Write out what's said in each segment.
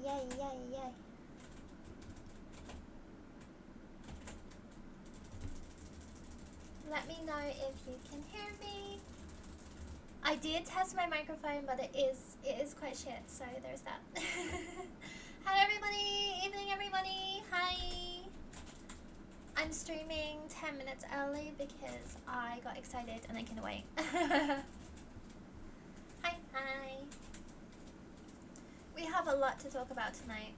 yay, yay, yay. Let me know if you can hear me. I did test my microphone, but it is quite shit, so there's that. Hi everybody, evening everybody, hi. I'm streaming 10 minutes early because I got excited and I couldn't wait. Hi, hi. We have a lot to talk about tonight.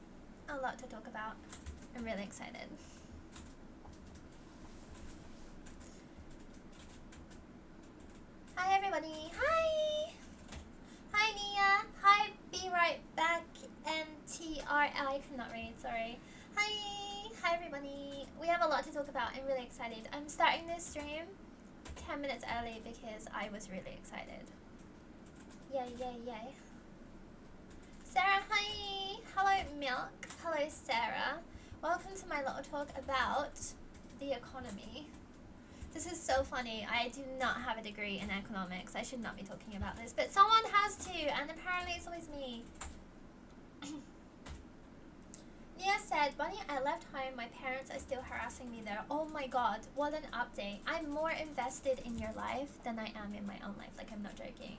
A lot to talk about. I'm really excited. Hi everybody. Hi. Hi Nia. Hi, be right back. NTRL. Cannot read, sorry. Hi. Hi everybody. We have a lot to talk about. I'm really excited. I'm starting this stream 10 minutes early because I was really excited. Yay, yay, yay. Sarah, hi. Hello Milk. Hello Sarah. Welcome to my little talk about the economy. This is so funny. I do not have a degree in economics. I should not be talking about this, but someone has to, and apparently it's always me. Nia said, Bunny, I left home. My parents are still harassing me there. Oh my god, what an update. I'm more invested in your life than I am in my own life. Like, I'm not joking.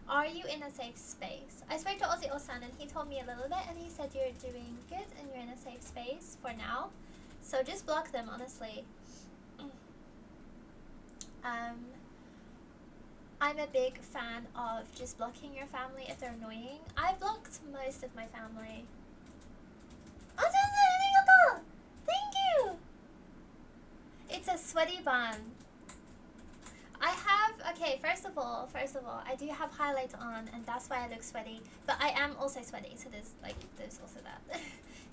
Are you in a safe space? I spoke to Ozzy Osan and he told me a little bit and he said you're doing good and you're in a safe space for now. So just block them, honestly. I'm a big fan of just blocking your family if they're annoying. I blocked most of my family. Oh, thank you! It's a sweaty bun. I have, okay, first of all, I do have highlights on and that's why I look sweaty. But I am also sweaty, so there's also that.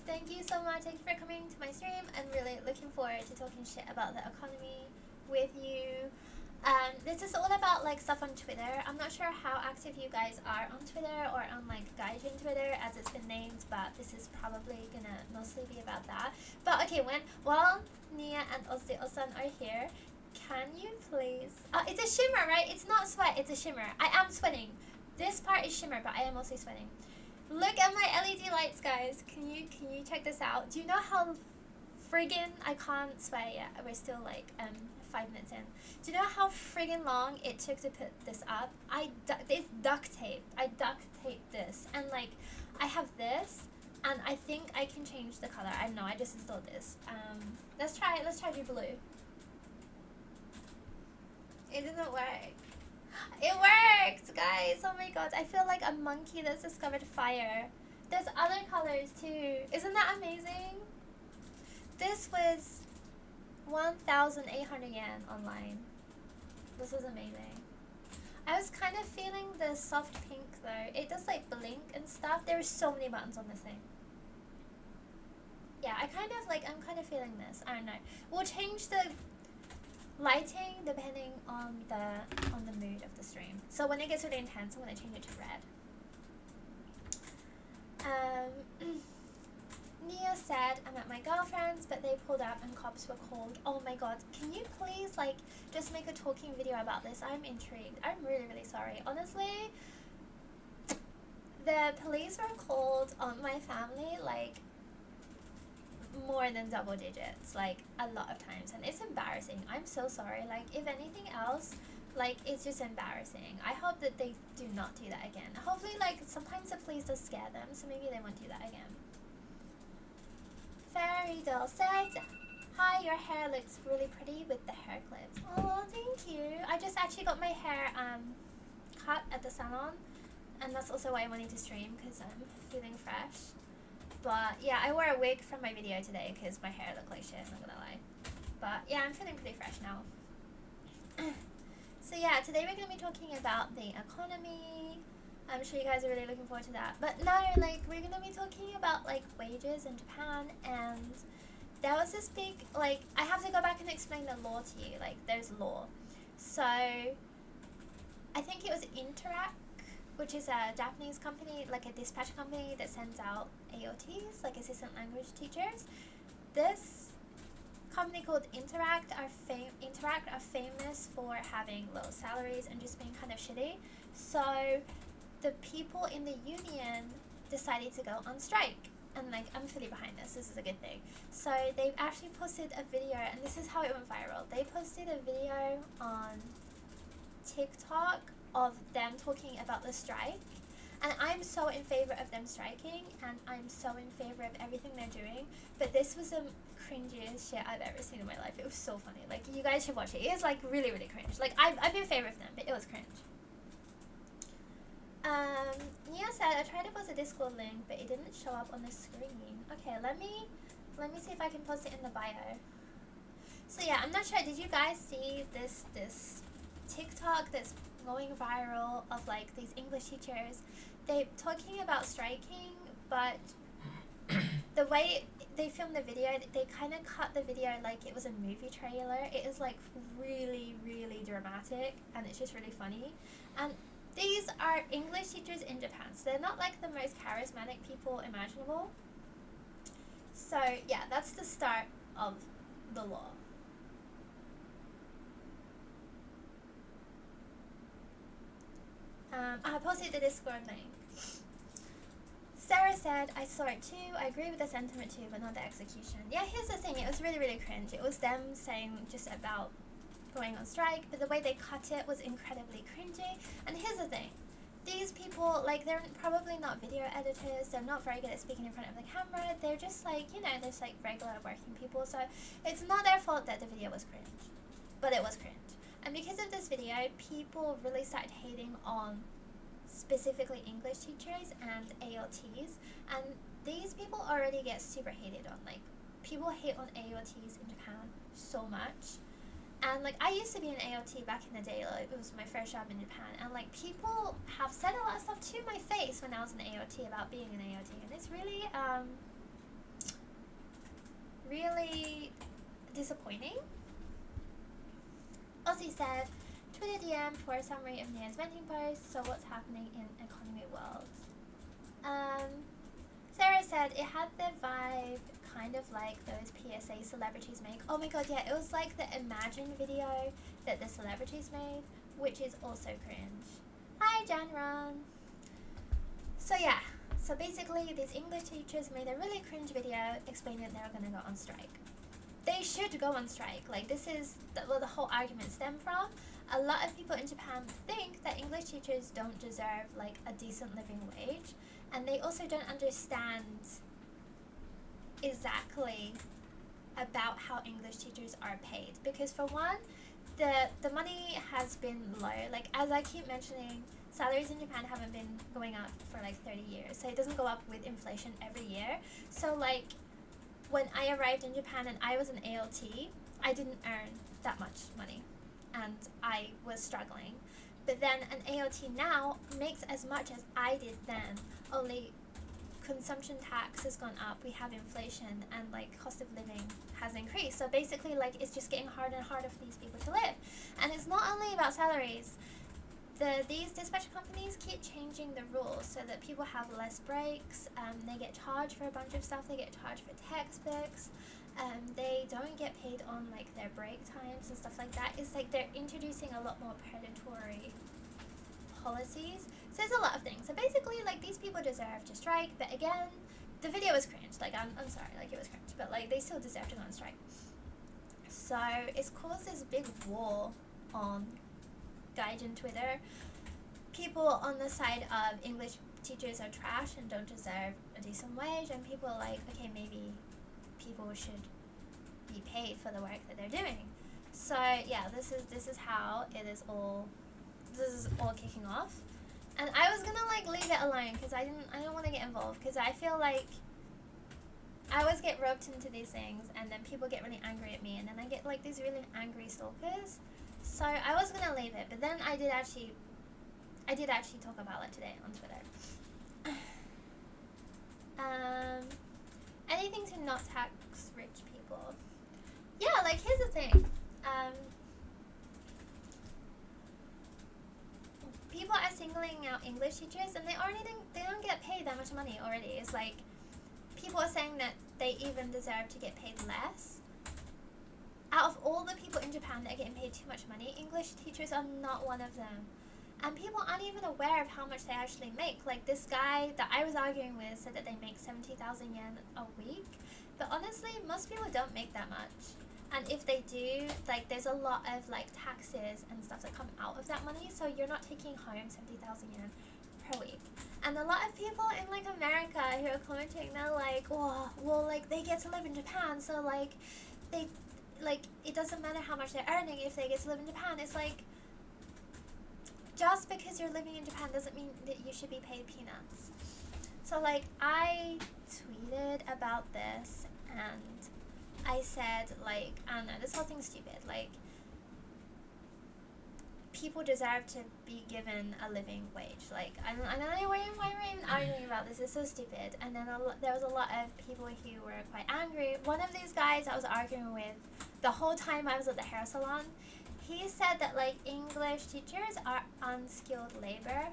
Thank you so much. Thank you for coming to my stream. I'm really looking forward to talking shit about the economy with you. This is all about like stuff on Twitter. I'm not sure how active you guys are on Twitter or on like Gaijin Twitter as it's been named, but this is probably gonna mostly be about that. But okay, while Nia and Osan are here, can you please, it's a shimmer, right? It's not sweat, it's a shimmer. I am sweating. This part is shimmer, but I am also sweating. Look at my LED lights, guys. Can you check this out? Do you know how friggin', I can't swear yet, we're still like 5 minutes in. Do you know how friggin' long it took to put this up? It's duct tape. I duct taped this, and like I have this, and I think I can change the color. I don't know, I just installed this. Let's try do blue. It didn't work. It worked, guys. Oh my god, I feel like a monkey that's discovered fire. There's other colors too. Isn't that amazing? This was 1,800 yen online. This was amazing. I was kind of feeling the soft pink though. It does like blink and stuff. There are so many buttons on this thing. Yeah, I'm kind of feeling this. I don't know. We'll change the lighting depending on the mood of the stream. So when it gets really intense, I'm gonna change it to red. Nia said, I'm at my girlfriend's, but they pulled up and cops were called. Oh my god, can you please like just make a talking video about this? I'm intrigued. I'm really, really sorry. Honestly, the police were called on my family like more than double digits, like a lot of times, and it's embarrassing. I'm so sorry. Like, if anything else, like, it's just embarrassing. I hope that they do not do that again. Hopefully, like, sometimes the police does scare them, so maybe they won't do that again. Fairy doll said, hi, your hair looks really pretty with the hair clips. Oh, thank you. I just actually got my hair cut at the salon, and that's also why I wanted to stream, because I'm feeling fresh. But yeah, I wore a wig from my video today because my hair looked like shit, I'm not gonna lie. But yeah, I'm feeling pretty fresh now. So yeah, today we're gonna be talking about the economy. I'm sure you guys are really looking forward to that. But no, like, we're gonna be talking about like wages in Japan, and there was this big, like, I have to go back and explain the law to you. Like, there's law. So I think it was Interact, which is a Japanese company, like a dispatch company that sends out AOTs, like assistant language teachers. This company called Interact are famous for having low salaries and just being kind of shitty. So the people in the union decided to go on strike, and like I'm fully behind this. This is a good thing. So they've actually posted a video, and this is how it went viral. They posted a video on TikTok of them talking about the strike, and I'm so in favor of them striking, and I'm so in favor of everything they're doing. But this was the cringiest shit I've ever seen in my life. It was so funny. Like, you guys should watch it. It is like really, really cringe. Like, I'm in favor of them, but it was cringe. Nia said, I tried to post a Discord link, but it didn't show up on the screen. Okay, let me see if I can post it in the bio. So yeah, I'm not sure. Did you guys see this TikTok that's going viral of like these English teachers? They're talking about striking, but the way they filmed the video, they kind of cut the video like it was a movie trailer. It is like really, really dramatic, and it's just really funny. And these are English teachers in Japan, so they're not like the most charismatic people imaginable. So yeah, that's the start of the law. I posted the Discord link. Sarah said, I saw it too. I agree with the sentiment too, but not the execution. Yeah, here's the thing. It was really, really cringe. It was them saying just about going on strike, but the way they cut it was incredibly cringy. And here's the thing. These people, like, they're probably not video editors. They're not very good at speaking in front of the camera. They're just like, you know, they're just like regular working people. So it's not their fault that the video was cringe, but it was cringe. And because of this video, people really started hating on specifically English teachers and AOTs. And these people already get super hated on. Like, people hate on AOTs in Japan so much. And like, I used to be an AOT back in the day. Like, it was my first job in Japan. And like, people have said a lot of stuff to my face when I was an AOT about being an AOT. And it's really, really disappointing. Ozzy said, Twitter DM for a summary of Nia's venting post. So what's happening in economy world? Sarah said it had the vibe kind of like those PSA celebrities make. Oh my god, yeah, it was like the Imagine video that the celebrities made, which is also cringe. Hi, Janron. So yeah, so basically these English teachers made a really cringe video explaining that they were going to go on strike. They should go on strike. Like, this is where the whole argument stemmed from. A lot of people in Japan think that English teachers don't deserve like a decent living wage, and they also don't understand exactly about how English teachers are paid. Because for one, the money has been low. Like, as I keep mentioning, salaries in Japan haven't been going up for like 30 years, so it doesn't go up with inflation every year. So like, when I arrived in Japan and I was an ALT, I didn't earn that much money, and I was struggling. But then an AOT now makes as much as I did then, only consumption tax has gone up, we have inflation, and like cost of living has increased. So basically, like, it's just getting harder and harder for these people to live. And it's not only about salaries. These dispatch companies keep changing the rules so that people have less breaks. They get charged for a bunch of stuff. They get charged for textbooks. They don't get paid on like their break times and stuff like that. It's like they're introducing a lot more predatory policies. So there's a lot of things. So basically, like, these people deserve to strike. But again, the video was cringe. Like, I'm sorry, like, it was cringe. But like, they still deserve to go on strike. So it's caused this big war on Gaijin Twitter. People on the side of English teachers are trash and don't deserve a decent wage, and people are like, okay, maybe people should be paid for the work that they're doing. So yeah, this is how it is all. This is all kicking off, and I was gonna like leave it alone because I don't want to get involved, because I feel like I always get roped into these things, and then people get really angry at me, and then I get like these really angry stalkers. So I was gonna leave it, but then I did actually talk about it today on Twitter. Anything to not tax rich people. Yeah, like, here's the thing. People are singling out English teachers, and they don't get paid that much money already. It's like, people are saying that they even deserve to get paid less. Out of all the people in Japan that are getting paid too much money, English teachers are not one of them. and people aren't even aware of how much they actually make. Like this guy that I was arguing with said that they make 70,000 yen a week, but honestly most people don't make that much. And if they do, like there's a lot of like taxes and stuff that come out of that money, so you're not taking home 70,000 yen per week. And a lot of people in like America who are commenting, they're like, well like they get to live in Japan, so like they like it doesn't matter how much they're earning if they get to live in Japan. It's like, just because you're living in Japan doesn't mean that you should be paid peanuts. So like I tweeted about this and I said like, I don't know, this whole thing's stupid. Like people deserve to be given a living wage. Like I don't know why we're even arguing about this. It's so stupid. And then there was a lot of people who were quite angry. One of these guys I was arguing with the whole time I was at the hair salon, he said that like English teachers are unskilled labor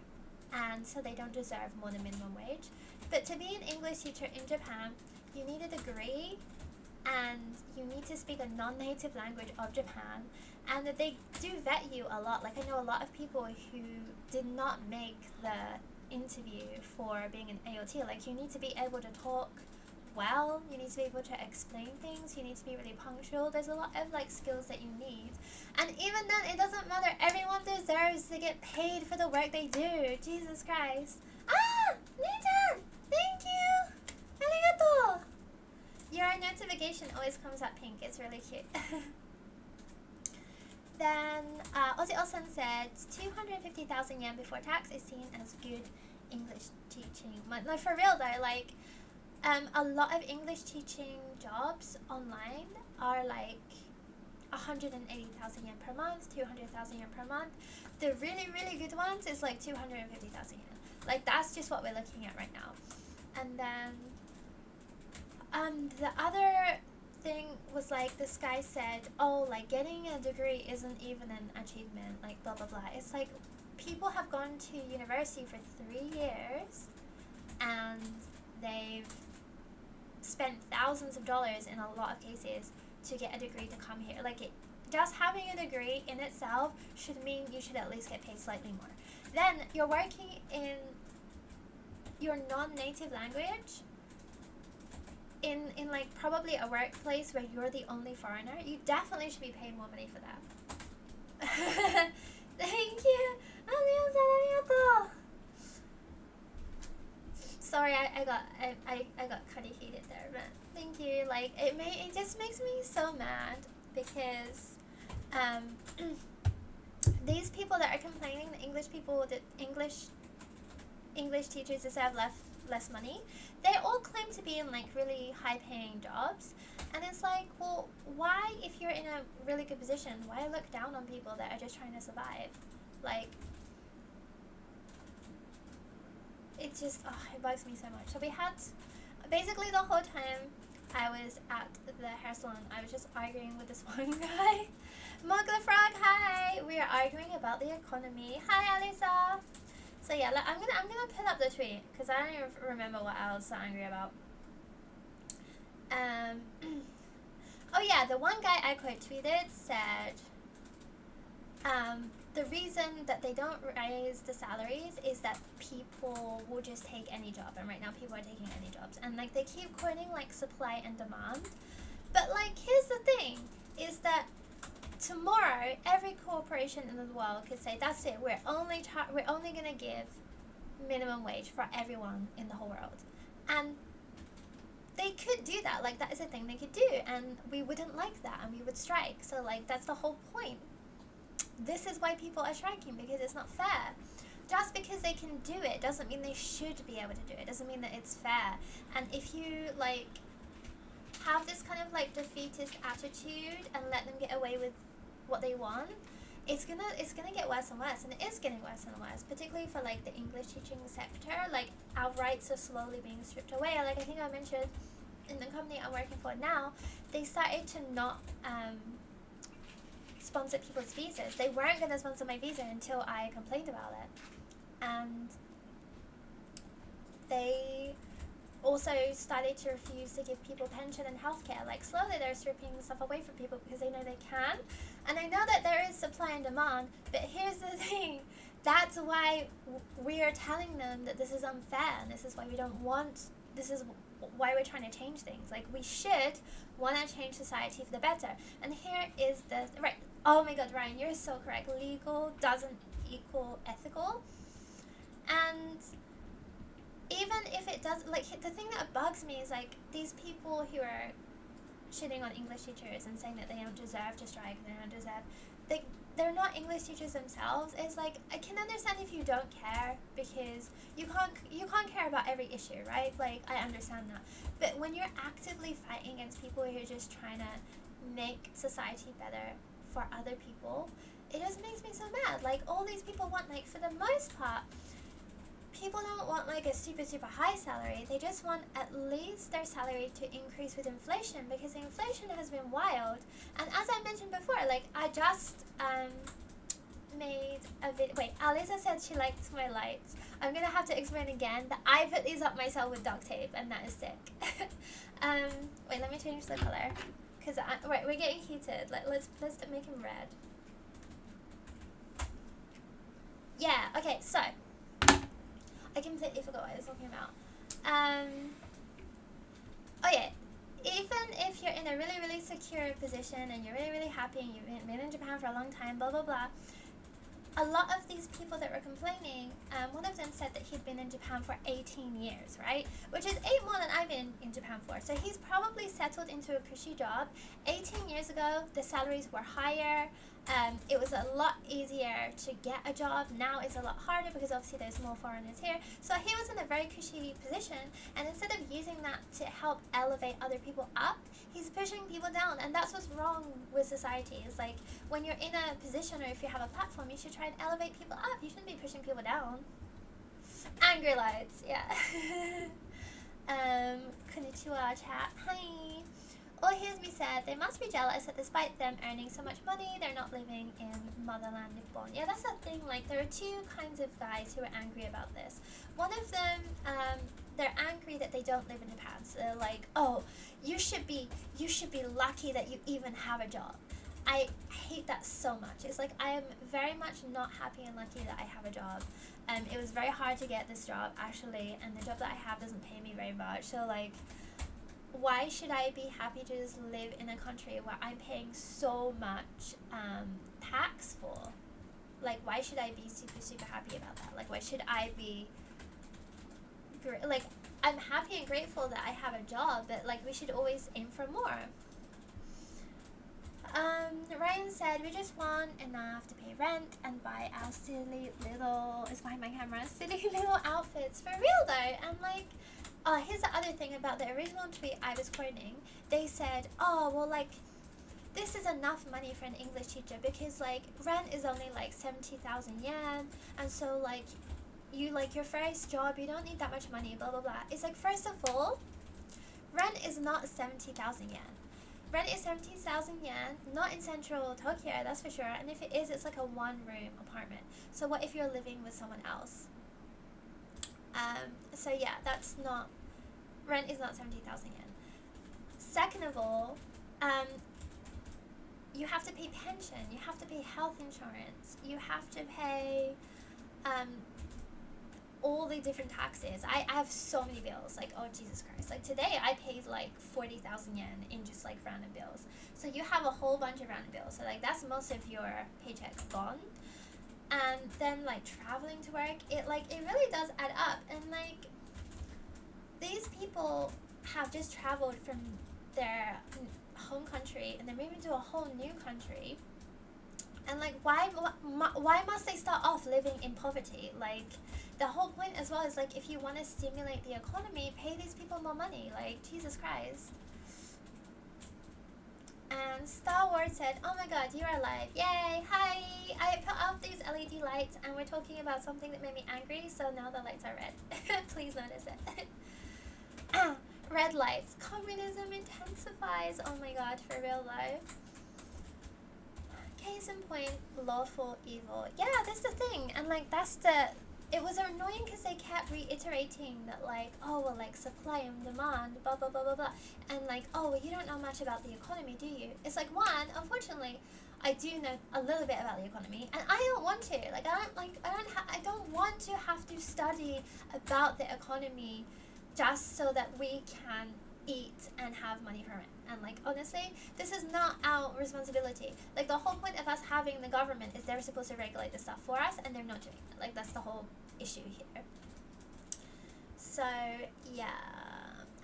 and so they don't deserve more than minimum wage. But to be an English teacher in Japan, you need a degree and you need to speak a non-native language of Japan, and that they do vet you a lot. Like I know a lot of people who did not make the interview for being an AOT. Like you need to be able to talk well, you need to be able to explain things, you need to be really punctual. There's a lot of like skills that you need, and even then it doesn't matter. Everyone deserves to get paid for the work they do. Jesus Christ. Nathan, thank you, arigato. Your notification always comes up pink. It's really cute. Then Ozzy Olsen said 250,000 yen before tax is seen as good English teaching. Like for real though, like a lot of English teaching jobs online are like 180,000 yen per month, 200,000 yen per month. The really, really good ones is like 250,000 yen. Like that's just what we're looking at right now. And then the other thing was like this guy said, oh, like getting a degree isn't even an achievement, like blah blah blah. It's like people have gone to university for 3 years and they've spent thousands of dollars in a lot of cases to get a degree to come here. Like just having a degree in itself should mean you should at least get paid slightly more. Then you're working in your non-native language in like probably a workplace where you're the only foreigner. You definitely should be paid more money for that. Thank you. Sorry, I got kind of heated there, but thank you. Like it just makes me so mad because these people that are complaining, the English people, that English teachers deserve less money, they all claim to be in like really high paying jobs, and it's like, well, why, if you're in a really good position, why look down on people that are just trying to survive? Like it just it bugs me so much. So we had basically the whole time I was at the hair salon, I was just arguing with this one guy. Mug the Frog, hi. We are arguing about the economy. Hi Alisa. So yeah, I'm gonna put up the tweet because I don't even remember what I was so angry about. Oh yeah, the one guy I quote tweeted said, the reason that they don't raise the salaries is that people will just take any job, and right now people are taking any jobs, and like they keep quoting like supply and demand, but like here's the thing, is that tomorrow every corporation in the world could say, that's it, we're only gonna give minimum wage for everyone in the whole world, and they could do that. Like that is a thing they could do, and we wouldn't like that, and we would strike. So like that's the whole point. This is why people are striking, because it's not fair. Just because they can do it doesn't mean they should be able to do it. Doesn't mean that it's fair. And if you like have this kind of like defeatist attitude and let them get away with what they want, it's gonna get worse and worse, and it is getting worse and worse, particularly for like the English teaching sector. Like our rights are slowly being stripped away. Like I think I mentioned in the company I'm working for now, they started to not sponsor people's visas. They weren't going to sponsor my visa until I complained about it, and they also started to refuse to give people pension and healthcare. Like slowly they're stripping stuff away from people because they know they can. And I know that there is supply and demand, but here's the thing, that's why we are telling them that this is unfair, and this is why we don't want, this is why we're trying to change things. Like, we should want to change society for the better. And here is the, right, oh my god, Ryan, you're so correct. Legal doesn't equal ethical. And even if it does, like, the thing that bugs me is, like, these people who are shitting on English teachers and saying that they don't deserve to strike, they don't deserve, they're not English teachers themselves. It's like, I can understand if you don't care, because you can't care about every issue, right? Like, I understand that. But when you're actively fighting against people who are just trying to make society better for other people, it just makes me so mad. Like, all these people want, like, for the most part, people don't want, like, a super, super high salary. They just want at least their salary to increase with inflation, because inflation has been wild. And as I mentioned before, like, I just made a video. Wait, Alisa said she liked my lights. I'm gonna have to explain again that I put these up myself with duct tape, and that is sick. Wait, let me change the color, because right, we're getting heated. Let's make him red. Yeah. Okay. So I completely forgot what I was talking about. Oh yeah. Even if you're in a really, really secure position and you're really, really happy and you've been in Japan for a long time, blah, blah, blah, a lot of these people that were complaining, one of them said that he'd been in Japan for 18 years, right? Which is 8 more than I've been in Japan for. So he's probably settled into a cushy job. 18 years ago, the salaries were higher. It was a lot easier to get a job. Now it's a lot harder, because obviously there's more foreigners here. So he was in a very cushy position, and instead of using that to help elevate other people up, he's pushing people down. And that's what's wrong with society. Is like, when you're in a position, or if you have a platform, you should try and elevate people up. You shouldn't be pushing people down. Angry lights, yeah. Konnichiwa chat. Hi. All hears me said, they must be jealous that despite them earning so much money, they're not living in motherland Nippon. Yeah, that's the thing. Like, there are two kinds of guys who are angry about this. One of them, they're angry that they don't live in Japan. So they're like, oh, you should be lucky that you even have a job. I hate that so much. It's like, I am very much not happy and lucky that I have a job. It was very hard to get this job, actually, and the job that I have doesn't pay me very much. So, like, why should I be happy to just live in a country where I'm paying so much tax for? Like, why should I be super, super happy about that? Like, why should I be... Like, I'm happy and grateful that I have a job, but, like, we should always aim for more. Ryan said, we just want enough to pay rent and buy our silly little... It's behind my camera. Silly little outfits. For real, though. And, like... here's the other thing about the original tweet I was quoting. They said, oh, well, like, this is enough money for an English teacher, because, like, rent is only, like, 70,000 yen, and so, like, you, like, your first job, you don't need that much money, blah, blah, blah. It's like, first of all, rent is not 70,000 yen. Rent is 70,000 yen, not in central Tokyo, that's for sure, and if it is, it's like a one-room apartment. So what if you're living with someone else? So yeah, that's not, rent is not 70,000 yen. Second of all, you have to pay pension, you have to pay health insurance, you have to pay all the different taxes. I have so many bills, like, oh Jesus Christ. Like, today I paid like 40,000 yen in just like random bills. So you have a whole bunch of random bills. So like, that's most of your paycheck gone. And then, like, traveling to work, it really does add up. And, like, these people have just traveled from their home country and they're moving to a whole new country. And, like, why must they start off living in poverty? Like, the whole point as well is, like, if you want to stimulate the economy, pay these people more money. Like, Jesus Christ. And Star Wars said, oh my god, you are live. Yay! Hi! I put up these LED lights and we're talking about something that made me angry, so now the lights are red. Please notice it. Red lights. Communism intensifies. Oh my god, for real life. Case in point, lawful evil. Yeah, that's the thing. And like, that's the... It was annoying because they kept reiterating that, like, oh, well, like, supply and demand, blah, blah, blah, blah, blah. And, like, oh, well, you don't know much about the economy, do you? It's like, one, unfortunately, I do know a little bit about the economy, and I don't want to. Like, I don't want to have to study about the economy just so that we can eat and have money for rent. And like, honestly, this is not our responsibility. Like, the whole point of us having the government is they're supposed to regulate the stuff for us, and they're not doing it. Like, that's the whole issue here. So yeah.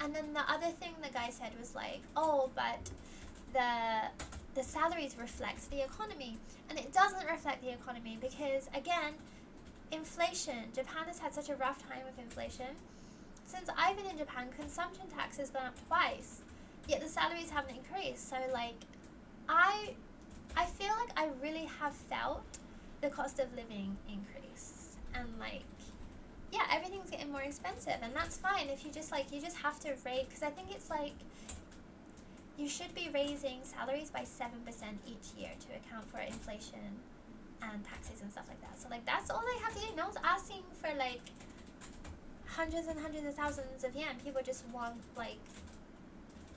And then the other thing the guy said was like, oh, but the salaries reflect the economy, and it doesn't reflect the economy because, again, inflation. Japan has had such a rough time with inflation. Since I've been in Japan, consumption tax has gone up twice, yet the salaries haven't increased. So like, I feel like I really have felt the cost of living increase, and like, yeah, everything's getting more expensive, and that's fine if you just have to raise, because I think it's like, you should be raising salaries by 7% each year to account for inflation and taxes and stuff like that. So like, that's all they have to do. No one's asking for like hundreds and hundreds of thousands of yen. People just want, like,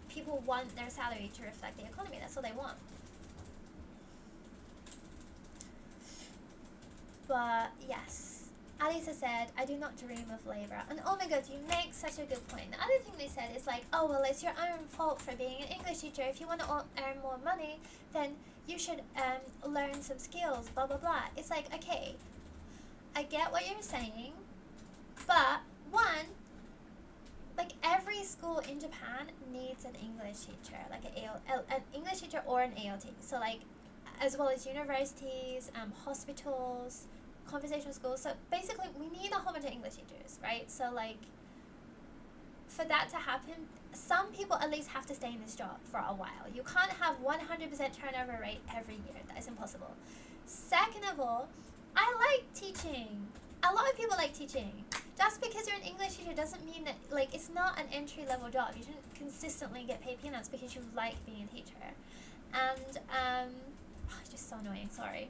people want their salary to reflect the economy. That's all they want. But yes, Alisa said, I do not dream of labor. And oh my god, you make such a good point. The other thing they said is like, oh, well, it's your own fault for being an English teacher. If you want to earn more money, then you should learn some skills, blah, blah, blah. It's like, okay, I get what you're saying, but one, like, every school in Japan needs an English teacher, like an English teacher or an ALT. So like, as well as universities, hospitals, conversational schools. So basically, we need a whole bunch of English teachers, right? So like, for that to happen, some people at least have to stay in this job for a while. You can't have 100% turnover rate every year. That is impossible. Second of all, I like teaching. A lot of people like teaching. Just because you're an English teacher doesn't mean that, like, it's not an entry-level job. You shouldn't consistently get paid peanuts because you like being a teacher. And, it's just so annoying, sorry.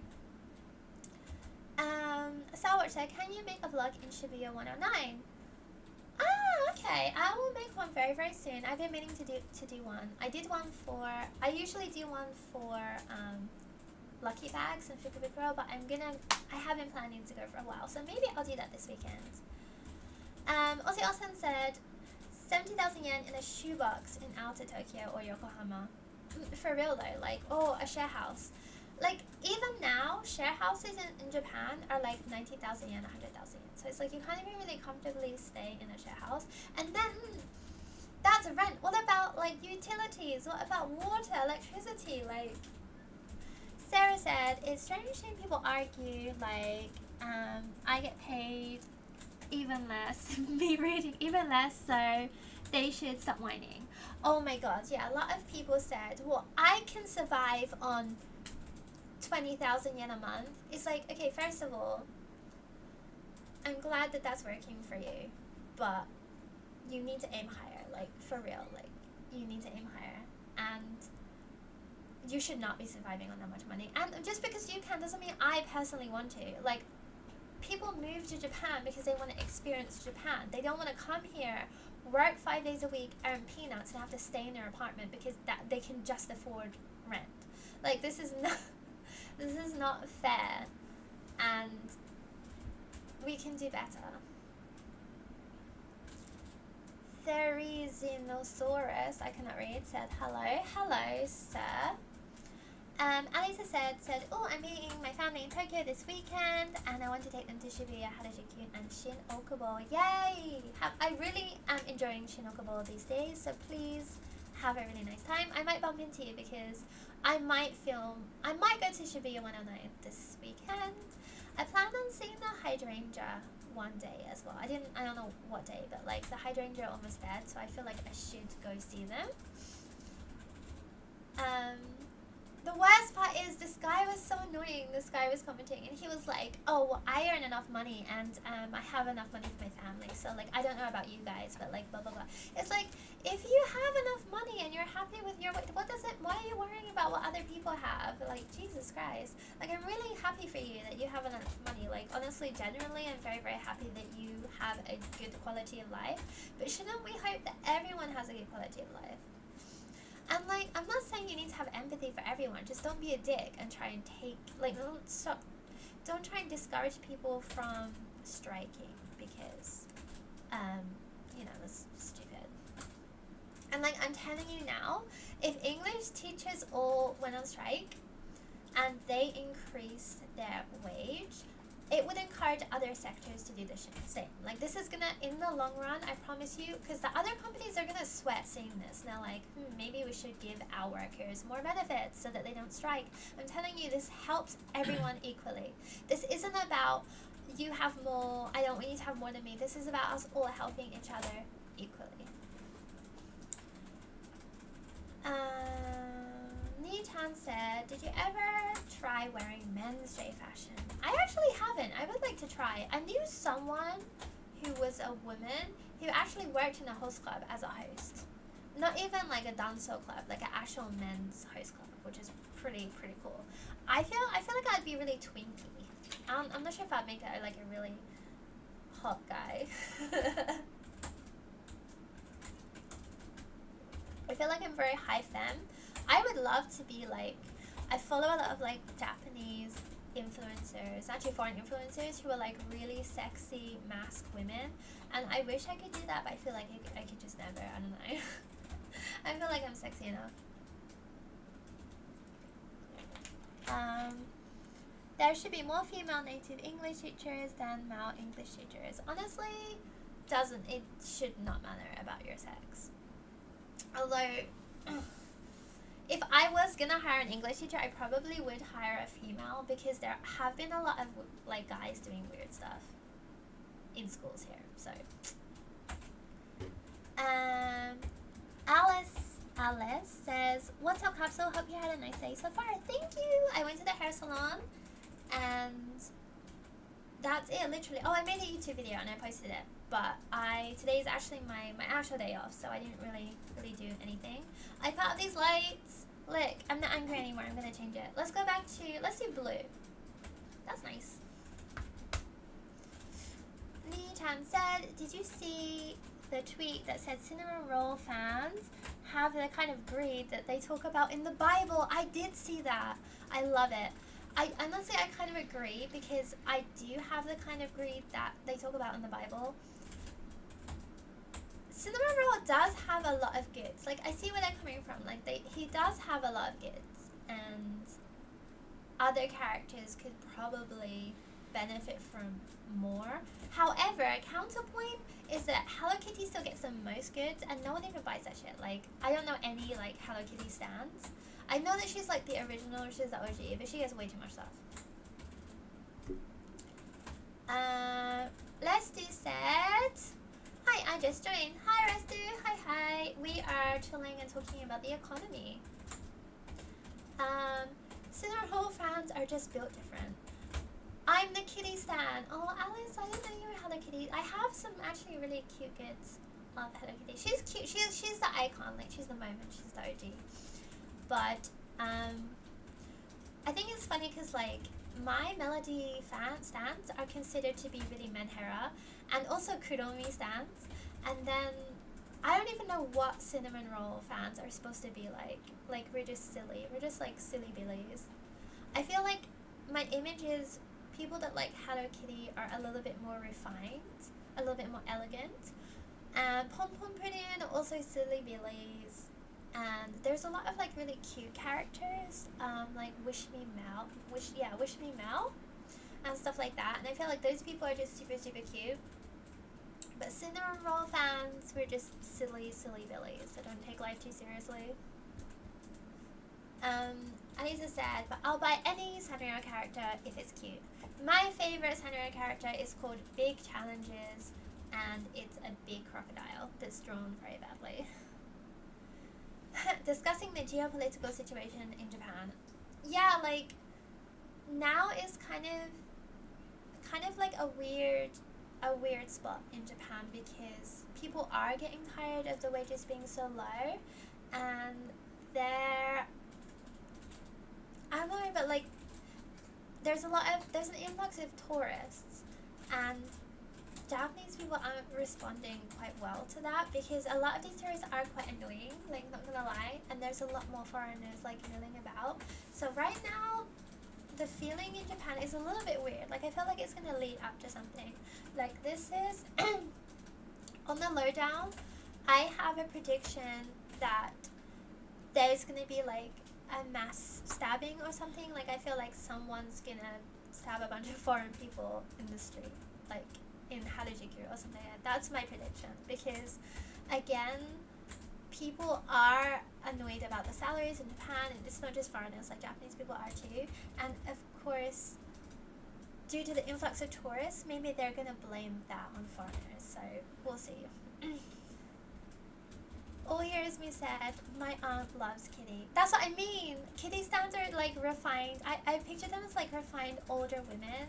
Salwatch said, can you make a vlog in Shibuya 109? Ah, okay. I will make one very, very soon. I've been meaning to do one. I usually do one for, Lucky Bags and Fukubikuro, but I have been planning to go for a while, so maybe I'll do that this weekend. Aussie Austin said, 70,000 yen in a shoebox in Outer Tokyo or Yokohama. For real though, like, oh, a share house. Like, even now, share houses in Japan are like 90,000 yen, 100,000 yen. So it's like, you can't even really comfortably stay in a share house. And then, that's rent. What about, like, utilities? What about water, electricity? Like, Sarah said, it's strange seeing people argue, like, I get paid even less, me reading even less, so they should stop whining. Oh my god, yeah, a lot of people said, well, I can survive on 20,000 yen a month. It's like, okay, first of all, I'm glad that that's working for you, but you need to aim higher, like, for real, like, you need to aim higher, and you should not be surviving on that much money. And just because you can doesn't mean I personally want to. Like, people move to Japan because they want to experience Japan. They don't want to come here, work 5 days a week, earn peanuts, and have to stay in their apartment because that they can just afford rent. Like, this is not fair, and we can do better. Therizinosaurus, I cannot read, said, hello, sir. Alisa said, oh, I'm meeting my family in Tokyo this weekend, and I want to take them to Shibuya, Harajuku, and Shin Okubo. Yay! I really am enjoying Shin Okubo these days, so please have a really nice time. I might bump into you because I might go to Shibuya 109 this weekend. I plan on seeing the Hydrangea one day as well. I don't know what day, but like, the Hydrangea are almost dead, so I feel like I should go see them. The worst part is, this guy was so annoying. This guy was commenting, and he was like, oh, well, I earn enough money, and I have enough money for my family, so like, I don't know about you guys, but like, blah blah blah. It's like, if you have enough money and you're happy with your, why are you worrying about what other people have? Like, Jesus Christ. Like, I'm really happy for you that you have enough money. Like, honestly, genuinely, I'm very, very happy that you have a good quality of life, but shouldn't we hope that everyone has a good quality of life? And like, I'm not saying you need to have empathy for everyone. Just don't be a dick and try and take, like, don't try and discourage people from striking because, that's stupid. And like, I'm telling you now, if English teachers all went on strike and they increased their wage, it would encourage other sectors to do the same. Like, this is gonna, in the long run, I promise you, because the other companies are gonna sweat seeing this. And they're like, maybe we should give our workers more benefits so that they don't strike. I'm telling you, this helps everyone equally. This isn't about you have more, I don't want you to have more than me. This is about us all helping each other equally. Ni-chan said, did you ever try wearing men's J fashion? I actually haven't. I would like to try. I knew someone who was a woman who actually worked in a host club as a host. Not even like a danso club, like an actual men's host club, which is pretty cool. I feel like I'd be really twinky. I'm not sure if I'd make it like a really hot guy. I feel like I'm very high femme. I would love to be like, I follow a lot of like Japanese influencers, actually foreign influencers who are like really sexy masked women, and I wish I could do that, but I feel like I could just never. I don't know. I feel like I'm sexy enough. There should be more female native English teachers than male English teachers. Honestly, it should not matter about your sex. Although, if I was gonna hire an English teacher, I probably would hire a female because there have been a lot of like guys doing weird stuff in schools here. So, Alice says, "What's up, Capsule? Hope you had a nice day so far." Thank you. I went to the hair salon, and that's it. Literally. Oh, I made a YouTube video and I posted it. But today is actually my actual day off, so I didn't really do anything. I put up these lights. Look, I'm not angry anymore. I'm gonna change it. Let's go back to, let's do blue. That's nice. Ni-chan said, did you see the tweet that said cinnamon roll fans have the kind of greed that they talk about in the Bible? I did see that. I love it. Honestly, I kind of agree because I do have the kind of greed that they talk about in the Bible. Cinnamon roll does have a lot of goods. Like, I see where they're coming from. Like, he does have a lot of goods, and other characters could probably benefit from more. However, a counterpoint is that Hello Kitty still gets the most goods, and no one even buys that shit. Like, I don't know any like Hello Kitty stans. I know that she's like the original, she's the OG, but she has way too much stuff. Lestu said, hi, I just joined. Hi, Restu. Hi. We are chilling and talking about the economy. Cinnamon roll fans are just built different. I'm the kitty stan. Oh, Alice, I didn't know you were Hello Kitty. I have some actually really cute goods of Hello Kitty. She's cute. She's the icon. Like, she's the moment. She's the OG. But I think it's funny because like my Melody stans are considered to be really menhera, and also Kuromi stans, and then I don't even know what cinnamon roll fans are supposed to be like. Like, we're just silly. We're just like silly billies. I feel like my image is people that like Hello Kitty are a little bit more refined, a little bit more elegant, and Pom Pom Pudding also silly billies. And there's a lot of like really cute characters, like Wish Me Mel, and stuff like that. And I feel like those people are just super cute. But cinnamon roll fans, we're just silly billies that don't take life too seriously. Anisa said, but I'll buy any Sanrio character if it's cute. My favorite Sanrio character is called Big Challenges, and it's a big crocodile that's drawn very badly. Discussing the geopolitical situation in Japan. Yeah, like now is kind of like a weird spot in Japan because people are getting tired of the wages being so low, and I don't know, but like there's an influx of tourists, and Japanese people aren't responding quite well to that, because a lot of these tourists are quite annoying, like, not gonna lie, and there's a lot more foreigners like milling about. So right now the feeling in Japan is a little bit weird. Like, I feel like it's gonna lead up to something. Like, this is on the lowdown, I have a prediction that there's gonna be like a mass stabbing or something. Like, I feel like someone's gonna stab a bunch of foreign people in the street, like in Harajuku or something like that. That's my prediction, because again, people are annoyed about the salaries in Japan, and it's not just foreigners, like Japanese people are too. And of course, due to the influx of tourists, maybe they're gonna blame that on foreigners, so we'll see. All Here Is Me said, my aunt loves Kitty. That's what I mean. Kitty stands are like refined. I picture them as like refined older women.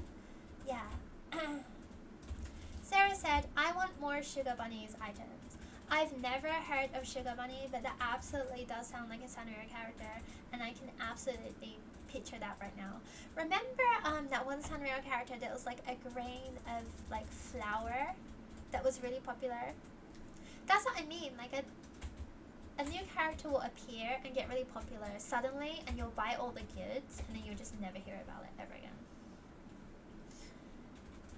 Yeah. Sarah said, I want more Sugar Bunny's items. I've never heard of Sugar Bunny, but that absolutely does sound like a Sanrio character, and I can absolutely picture that right now. Remember that one Sanrio character that was like a grain of like flour that was really popular? That's what I mean. Like, a new character will appear and get really popular suddenly, and you'll buy all the goods, and then you'll just never hear about it ever again.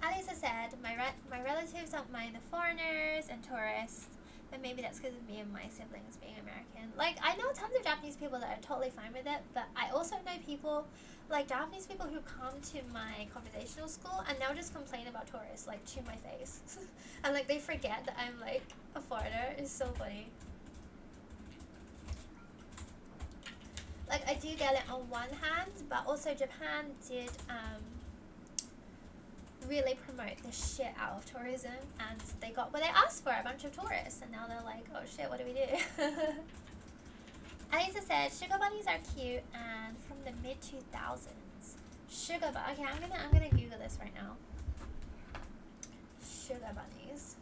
Alisa said, my relatives don't mind the foreigners and tourists, but maybe that's because of me and my siblings being American. Like, I know tons of Japanese people that are totally fine with it, but I also know people, like Japanese people who come to my conversational school and now just complain about tourists, like, to my face. And, like, they forget that I'm, like, a foreigner. It's so funny. Like, I do get it on one hand, but also Japan did really promote the shit out of tourism, and they got what they asked for, a bunch of tourists, and now they're like, oh shit, what do we do? Alisa said, Sugar Bunnies are cute and from the mid-2000s. Sugar Bunny. Okay, I'm gonna Google this right now. Sugar Bunnies.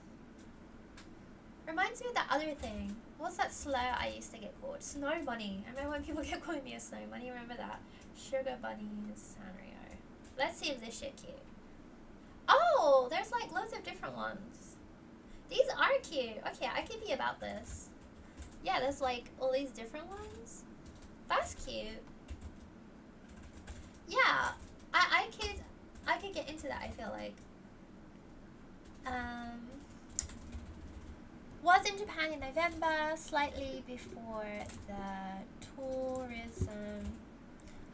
Reminds me of that other thing. What's that slur I used to get called? Snow Bunny. I remember when people kept calling me a Snow Bunny. Remember that? Sugar Bunnies Sanrio. Let's see if this shit cute. Oh, there's like loads of different ones. These are cute. Okay, I could be about this. Yeah, there's like all these different ones. That's cute. Yeah, I could get into that, I feel like. Was in Japan in November, slightly before the tourism.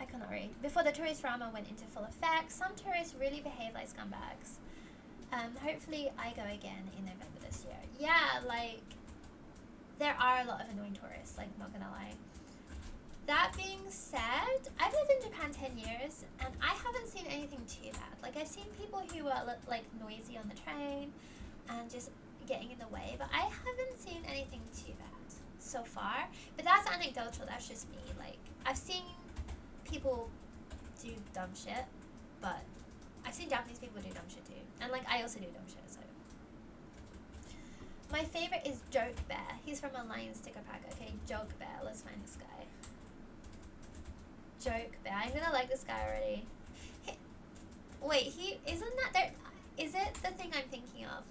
I cannot read. Before the tourist drama went into full effect, some tourists really behave like scumbags. Hopefully I go again in November this year. Yeah, like, there are a lot of annoying tourists, like, not gonna lie. That being said, I've lived in Japan 10 years, and I haven't seen anything too bad. Like, I've seen people who are, like, noisy on the train, and just getting in the way, but I haven't seen anything too bad so far. But that's anecdotal, that's just me. Like, I've seen people do dumb shit, but I've seen Japanese people do dumb shit too. And, like, I also do dumb shit, so. My favorite is Joke Bear. He's from a Lion sticker pack. Okay, Joke Bear. Let's find this guy. Joke Bear. I'm gonna like this guy already. Wait, isn't that there? Is it the thing I'm thinking of?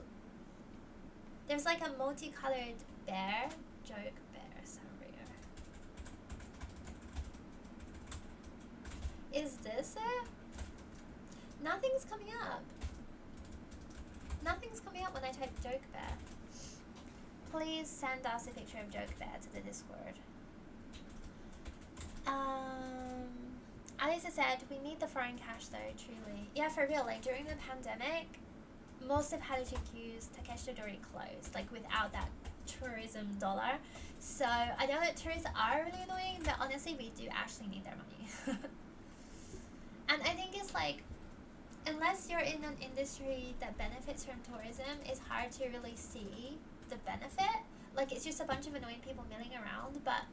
There's like a multicolored bear. Joke Bear Sanrio. Is this it? Nothing's coming up. Nothing's coming up when I type Joke Bear. Please send us a picture of Joke Bear to the Discord. Alisa said, we need the foreign cash though, truly. Yeah, for real, like during the pandemic, most of Harajuku's Takeshidori closed, like without that tourism dollar. So I know that tourists are really annoying, but honestly, we do actually need their money. And I think it's like, unless you're in an industry that benefits from tourism, it's hard to really see the benefit. Like, it's just a bunch of annoying people milling around, but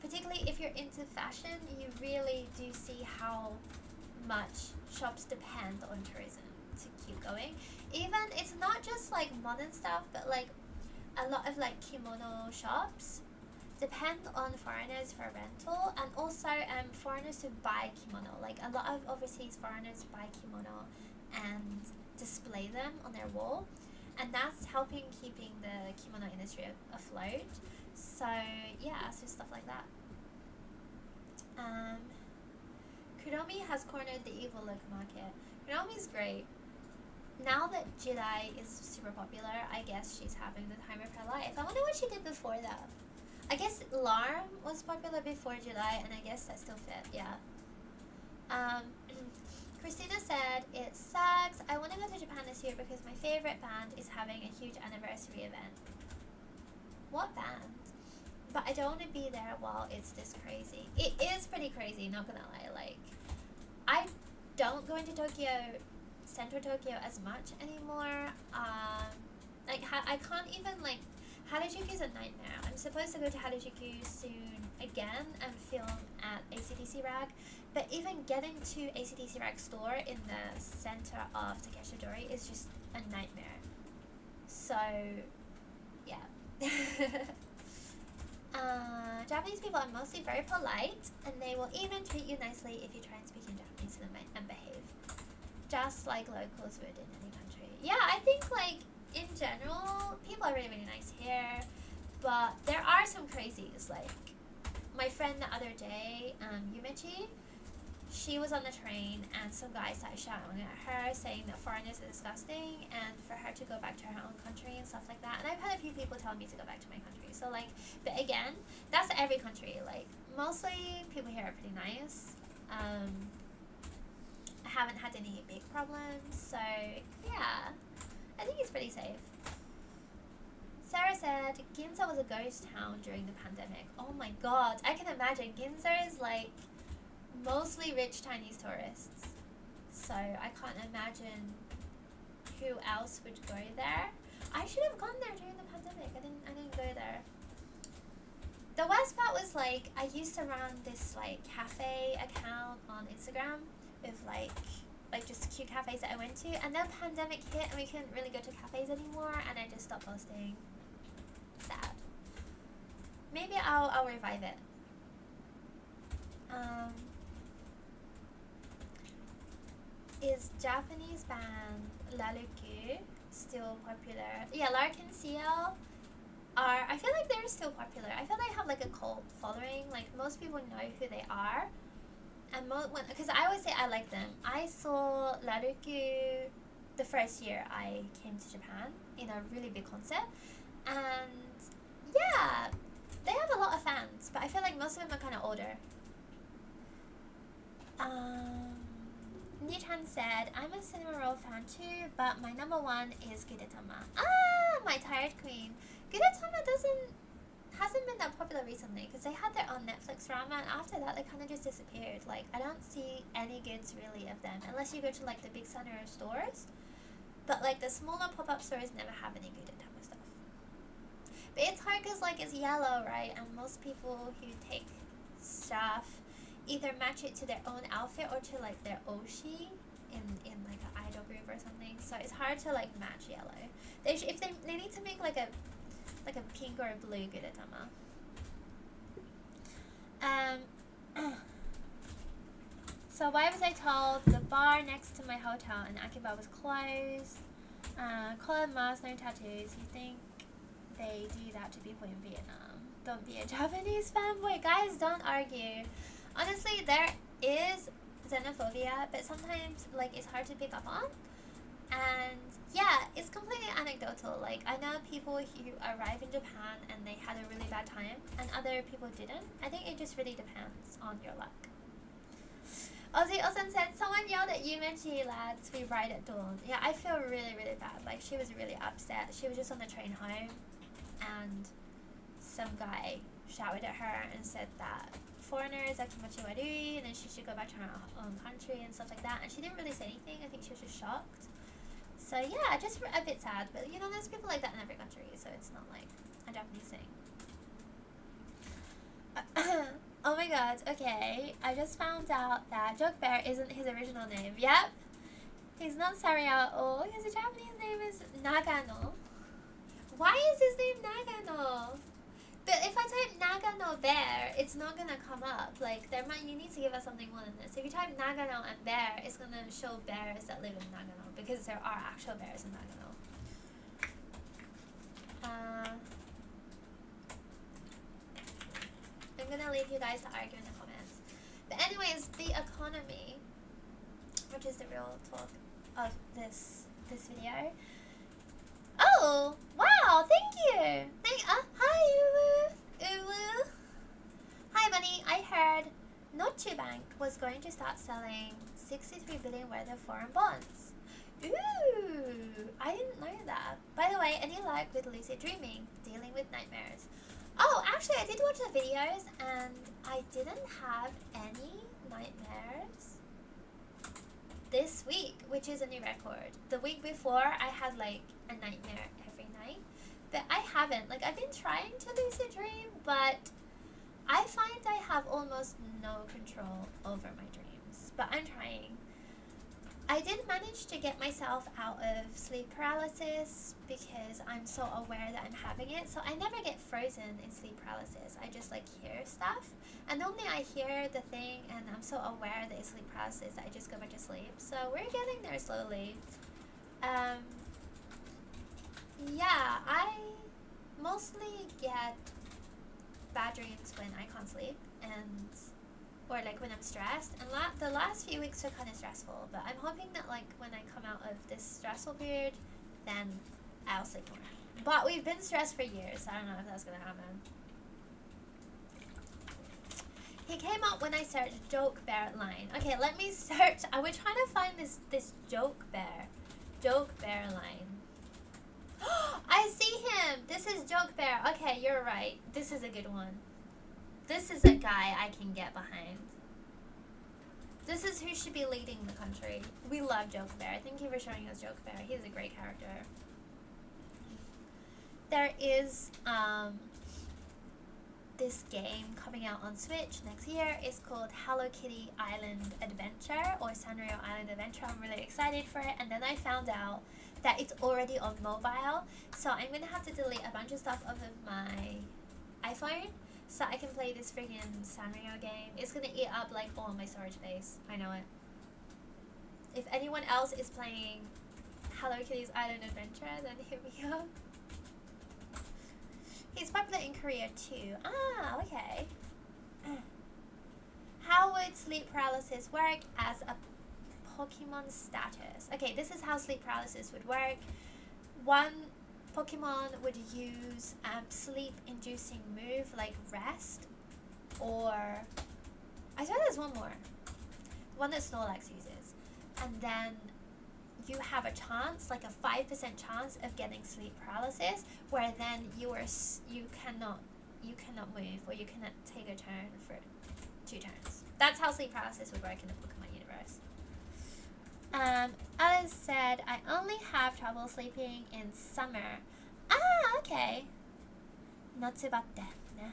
particularly if you're into fashion, you really do see how much shops depend on tourism to keep going. Even, it's not just like modern stuff, but like a lot of like kimono shops depend on foreigners for rental, and also foreigners who buy kimono. Like a lot of overseas foreigners buy kimono and display them on their wall, and that's helping keeping the kimono industry afloat. So yeah, so stuff like that. Kuromi has cornered the evil look market. Kuromi's great. Now that Jedi is super popular, I guess she's having the time of her life. I wonder what she did before that. I guess Larm was popular before Jedi, and I guess that still fit, yeah. Christina said, it sucks. I want to go to Japan this year because my favorite band is having a huge anniversary event. What band? But I don't want to be there while it's this crazy. It is pretty crazy, not gonna lie. Like, I don't go into Tokyo, central Tokyo as much anymore. Like, I can't even, like, Harajuku's a nightmare. I'm supposed to go to Harajuku soon again and film at ACDC Rag. But even getting to ACDC Rag store in the center of Takeshidori is just a nightmare. So, yeah. Japanese people are mostly very polite, and they will even treat you nicely if you try and speak in Japanese to them and behave. Just like locals would in any country. Yeah, I think, like, in general, people are really, really nice here. But there are some crazies. Like, my friend the other day, Yumichi, she was on the train and some guy started shouting at her saying that foreigners are disgusting and for her to go back to her own country and stuff like that. And I've had a few people tell me to go back to my country. So, like, but again, that's every country. Like, mostly people here are pretty nice. I haven't had any big problems. So, yeah, I think it's pretty safe. Sarah said, Ginza was a ghost town during the pandemic. Oh my god, I can imagine. Ginza is like mostly rich Chinese tourists. So I can't imagine who else would go there. I should have gone there during the pandemic. I didn't go there. The worst part was, like, I used to run this, like, cafe account on Instagram with like just cute cafes that I went to, and then pandemic hit and we couldn't really go to cafes anymore, and I just stopped posting. Sad. Maybe I'll revive it. Is Japanese band Laluku still popular? Yeah, Larkin CL are, I feel like they're still popular. I feel they have like a cult following. Like, most people know who they are. And because I always say I like them. I saw Laluku the first year I came to Japan in a really big concert. And yeah, they have a lot of fans, but I feel like most of them are kind of older. Nichan said, I'm a Cinema Roll fan too, but my number one is Gudetama. Ah, my tired queen. Gudetama hasn't been that popular recently because they had their own Netflix drama, and after that they kind of just disappeared. Like, I don't see any goods really of them unless you go to like the big Sanrio stores, but like the smaller pop-up stores never have any Gudetama stuff. But it's hard because, like, it's yellow, right, and most people who take stuff either match it to their own outfit or to like their oshi in like an idol group or something, so it's hard to like match yellow. They need to make like a pink or a blue Gudetama. So why was I told the bar next to my hotel in Akiba was closed? Colin Mars, no tattoos. You think they do that to people in Vietnam? Don't be a Japanese fanboy. Guys, don't argue. Honestly, there is xenophobia, but sometimes, like, it's hard to pick up on. And yeah, it's completely anecdotal. Like, I know people who arrive in Japan and they had a really bad time, and other people didn't. I think it just really depends on your luck. Ozzy Olsen said, someone yelled at Yumichi, lads, we ride at dawn. Yeah, I feel really, really bad. Like, she was really upset. She was just on the train home, and some guy shouted at her and said that foreigners are kimachi warui, and then she should go back to her own country and stuff like that. And she didn't really say anything. I think she was just shocked. So yeah, just a bit sad. But you know, there's people like that in every country, so it's not like a Japanese thing. Oh my god, okay. I just found out that Joke Bear isn't his original name. Yep. He's not Sanrio at all. His Japanese name is Nagano. Why is his name Nagano? But if I type Nagano bear, it's not gonna come up. Like, you need to give us something more than this. If you type Nagano and bear, it's gonna show bears that live in Nagano, because there are actual bears in Nagano. I'm gonna leave you guys to argue in the comments. But anyways, the economy, which is the real talk of this video. Oh, wow, thank you. Hi, Ulu. Hi, Bunny. I heard Noche Bank was going to start selling 63 billion worth of foreign bonds. Ooh, I didn't know that. By the way, any luck with lucid dreaming, dealing with nightmares? Oh, actually, I did watch the videos and I didn't have any nightmares this week, which is a new record. The week before, I had like a nightmare every night, but I haven't. Like, I've been trying to lucid dream, but I find I have almost no control over my dreams, but I'm trying. I did manage to get myself out of sleep paralysis because I'm so aware that I'm having it. So I never get frozen in sleep paralysis. I just like hear stuff, and only I hear the thing and I'm so aware that it's sleep paralysis that I just go back to sleep. So we're getting there slowly. Yeah, I mostly get bad dreams when I can't sleep, or like when I'm stressed, and the last few weeks are kind of stressful, but I'm hoping that like when I come out of this stressful period, then I'll sleep more. But we've been stressed for years, so I don't know if that's gonna happen. He came up when I searched joke bear line. Okay, let me search. I was trying to find this joke bear line. I see him. This is joke bear. Okay, you're right. This is a good one. This is a guy I can get behind. This is who should be leading the country. We love Joke Bear. Thank you for showing us Joke Bear. He's a great character. There is this game coming out on Switch next year. It's called Hello Kitty Island Adventure, or Sanrio Island Adventure. I'm really excited for it. And then I found out that it's already on mobile. So I'm going to have to delete a bunch of stuff off of my iPhone so I can play this friggin' Sanrio game. It's gonna eat up like all my storage space. I know it. If anyone else is playing Hello Kitty's Island Adventure, then hit me up. He's popular in Korea too. Ah, okay. How would sleep paralysis work as a Pokemon status? Okay, this is how sleep paralysis would work. One Pokemon would use sleep-inducing move like rest, or I thought there's one more, one that Snorlax uses, and then you have a chance, like a 5% chance of getting sleep paralysis, where then you cannot move, or you cannot take a turn for 2 turns. That's how sleep paralysis would work in the Pokemon universe. Alice said, I only have trouble sleeping in summer. Ah, okay. Not too bad then.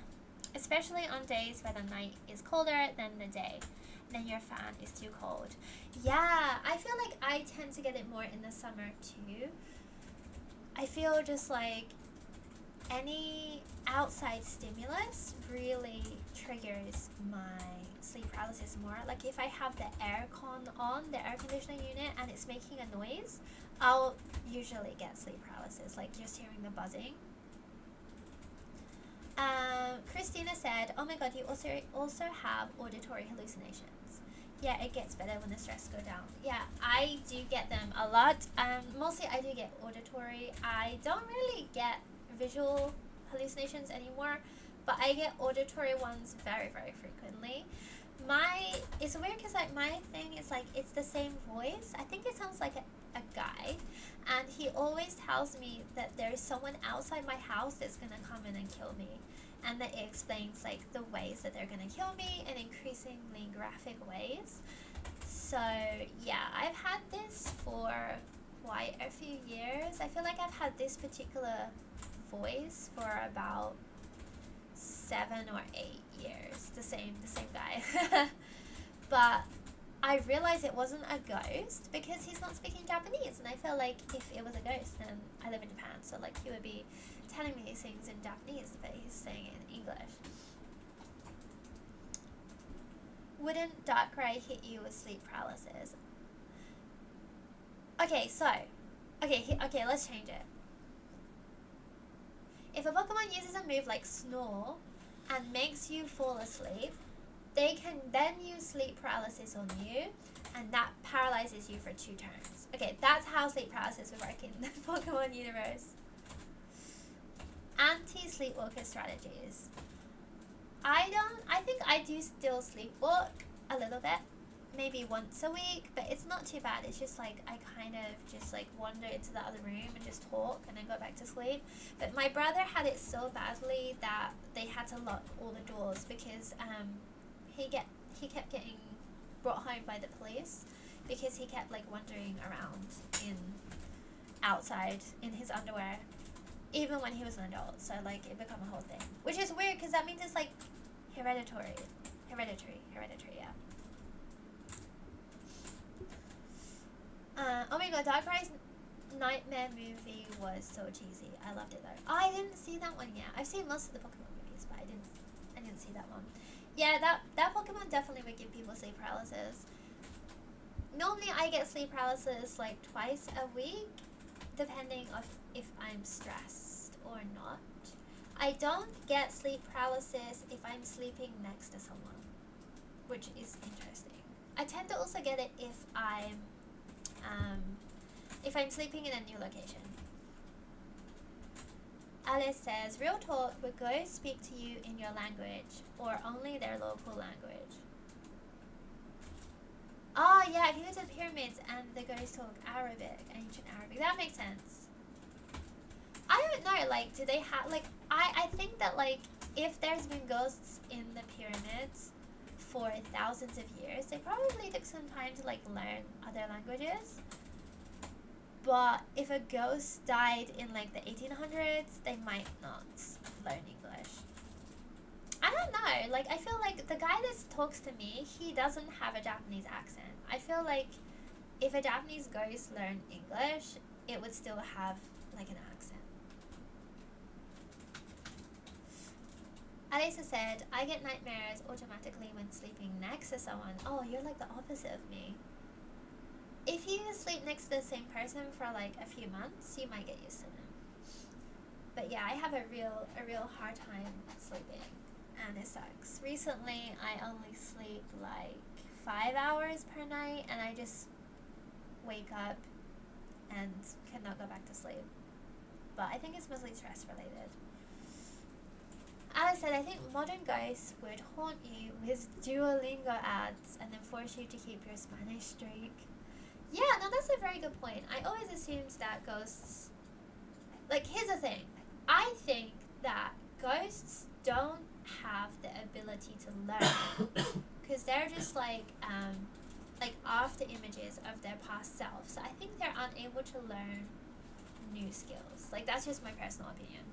Especially on days where the night is colder than the day. Then your fan is too cold. Yeah, I feel like I tend to get it more in the summer too. I feel just like any outside stimulus really triggers my sleep paralysis more. Like if I have the aircon on, the air conditioning unit, and it's making a noise, I'll usually get sleep paralysis, like just hearing the buzzing. Christina said, oh my god, you also have auditory hallucinations. Yeah, it gets better when the stress goes down. Yeah, I do get them a lot. Mostly I do get auditory. I don't really get visual hallucinations anymore, but I get auditory ones very, very frequently. It's weird because like my thing is like it's the same voice. I think it sounds like a guy, and he always tells me that there is someone outside my house that's gonna come in and kill me, and that it explains like the ways that they're gonna kill me in increasingly graphic ways. So yeah, I've had this for quite a few years. I feel like I've had this particular voice for about 7 or 8 years. The same guy. But I realized it wasn't a ghost because he's not speaking Japanese, and I feel like if it was a ghost, then I live in Japan, so like he would be telling me these things in Japanese, but he's saying it in English. Wouldn't Darkrai hit you with sleep paralysis? Okay, so, okay, let's change it. If a Pokemon uses a move like Snore and makes you fall asleep, they can then use sleep paralysis on you, and that paralyzes you for 2 turns. Okay, that's how sleep paralysis would work in the Pokemon universe. Anti-sleepwalker strategies. I think I do still sleepwalk a little bit, maybe once a week, but it's not too bad. It's just like I kind of just like wander into the other room and just talk and then go back to sleep. But my brother had it so badly that they had to lock all the doors because he kept getting brought home by the police because he kept like wandering around outside in his underwear even when he was an adult. So like it became a whole thing, which is weird because that means it's like hereditary, yeah. Oh my god, Darkrai's Nightmare movie was so cheesy. I loved it though. Oh, I didn't see that one yet. I've seen most of the Pokemon movies, but I didn't see that one. Yeah, that Pokemon definitely would give people sleep paralysis. Normally I get sleep paralysis like twice a week, depending on if I'm stressed or not. I don't get sleep paralysis if I'm sleeping next to someone, which is interesting. I tend to also get it if I'm sleeping in a new location. Alice says, real talk, would ghosts speak to you in your language or only their local language? Oh yeah, if you go to the pyramids and the ghosts talk Arabic, ancient Arabic, that makes sense. I don't know, like, do they have, like, I think that, like, if there's been ghosts in the pyramids for thousands of years, they probably took some time to, like, learn other languages. But if a ghost died in, like, the 1800s, they might not learn English. I don't know, like, I feel like the guy that talks to me, he doesn't have a Japanese accent. I feel like if a Japanese ghost learned English, it would still have, like, an accent. Alisa said, I get nightmares automatically when sleeping next to someone. Oh, you're like the opposite of me. If you sleep next to the same person for like a few months, you might get used to them. But yeah, I have a real hard time sleeping, and it sucks. Recently, I only sleep like 5 hours per night, and I just wake up and cannot go back to sleep. But I think it's mostly stress related. Alex said, I think modern ghosts would haunt you with Duolingo ads and then force you to keep your Spanish streak. Yeah, no, that's a very good point. I always assumed that ghosts... Like, here's the thing. I think that ghosts don't have the ability to learn. Because they're just, like after images of their past self. So I think they're unable to learn new skills. Like, that's just my personal opinion.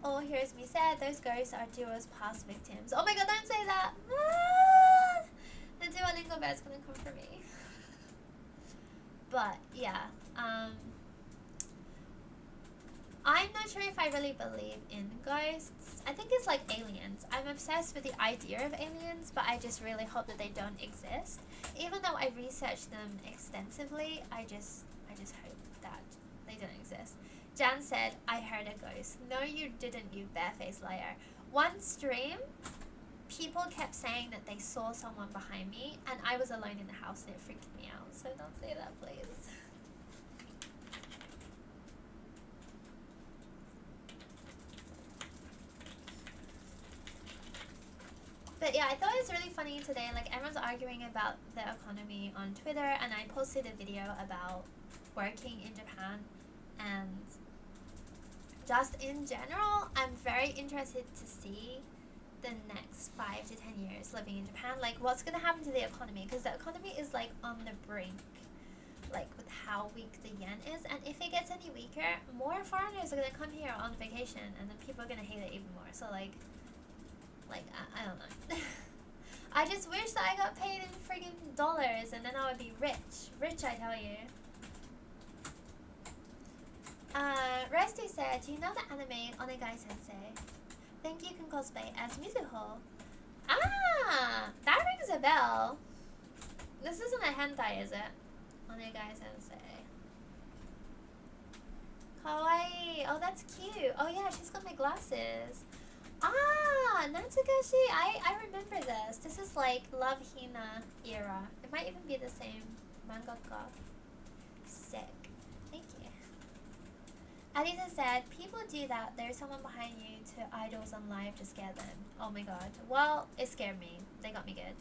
Oh, here's me said, those ghosts are Duo's past victims. Oh my god, don't say that! Ah! The Duolingo bed's gonna come for me. But, yeah. I'm not sure if I really believe in ghosts. I think it's like aliens. I'm obsessed with the idea of aliens, but I just really hope that they don't exist. Even though I researched them extensively, I just hope that they don't exist. Jan said, I heard a ghost. No, you didn't, you barefaced liar. One stream, people kept saying that they saw someone behind me, and I was alone in the house, and it freaked me out. So don't say that, please. But yeah, I thought it was really funny today. Like, everyone's arguing about the economy on Twitter, and I posted a video about working in Japan, and just in general, I'm very interested to see the next 5 to 10 years living in Japan. Like, what's going to happen to the economy? Because the economy is, like, on the brink, like, with how weak the yen is. And if it gets any weaker, more foreigners are going to come here on vacation, and then people are going to hate it even more. So, like I don't know. I just wish that I got paid in friggin' dollars and then I would be rich. Rich, I tell you. Rusty said, do you know the anime Onegai Sensei? Think you can cosplay as Mizuho? Ah! That rings a bell. This isn't a hentai, is it? Onegai Sensei. Kawaii. Oh, that's cute. Oh yeah, she's got my glasses. Ah, Natsukashi. I remember this. This is like Love Hina era. It might even be the same mangaka. Sick. Thank you. Alisa said, people do that. There's someone behind you to idols on live to scare them. Oh my god. Well, it scared me. They got me good.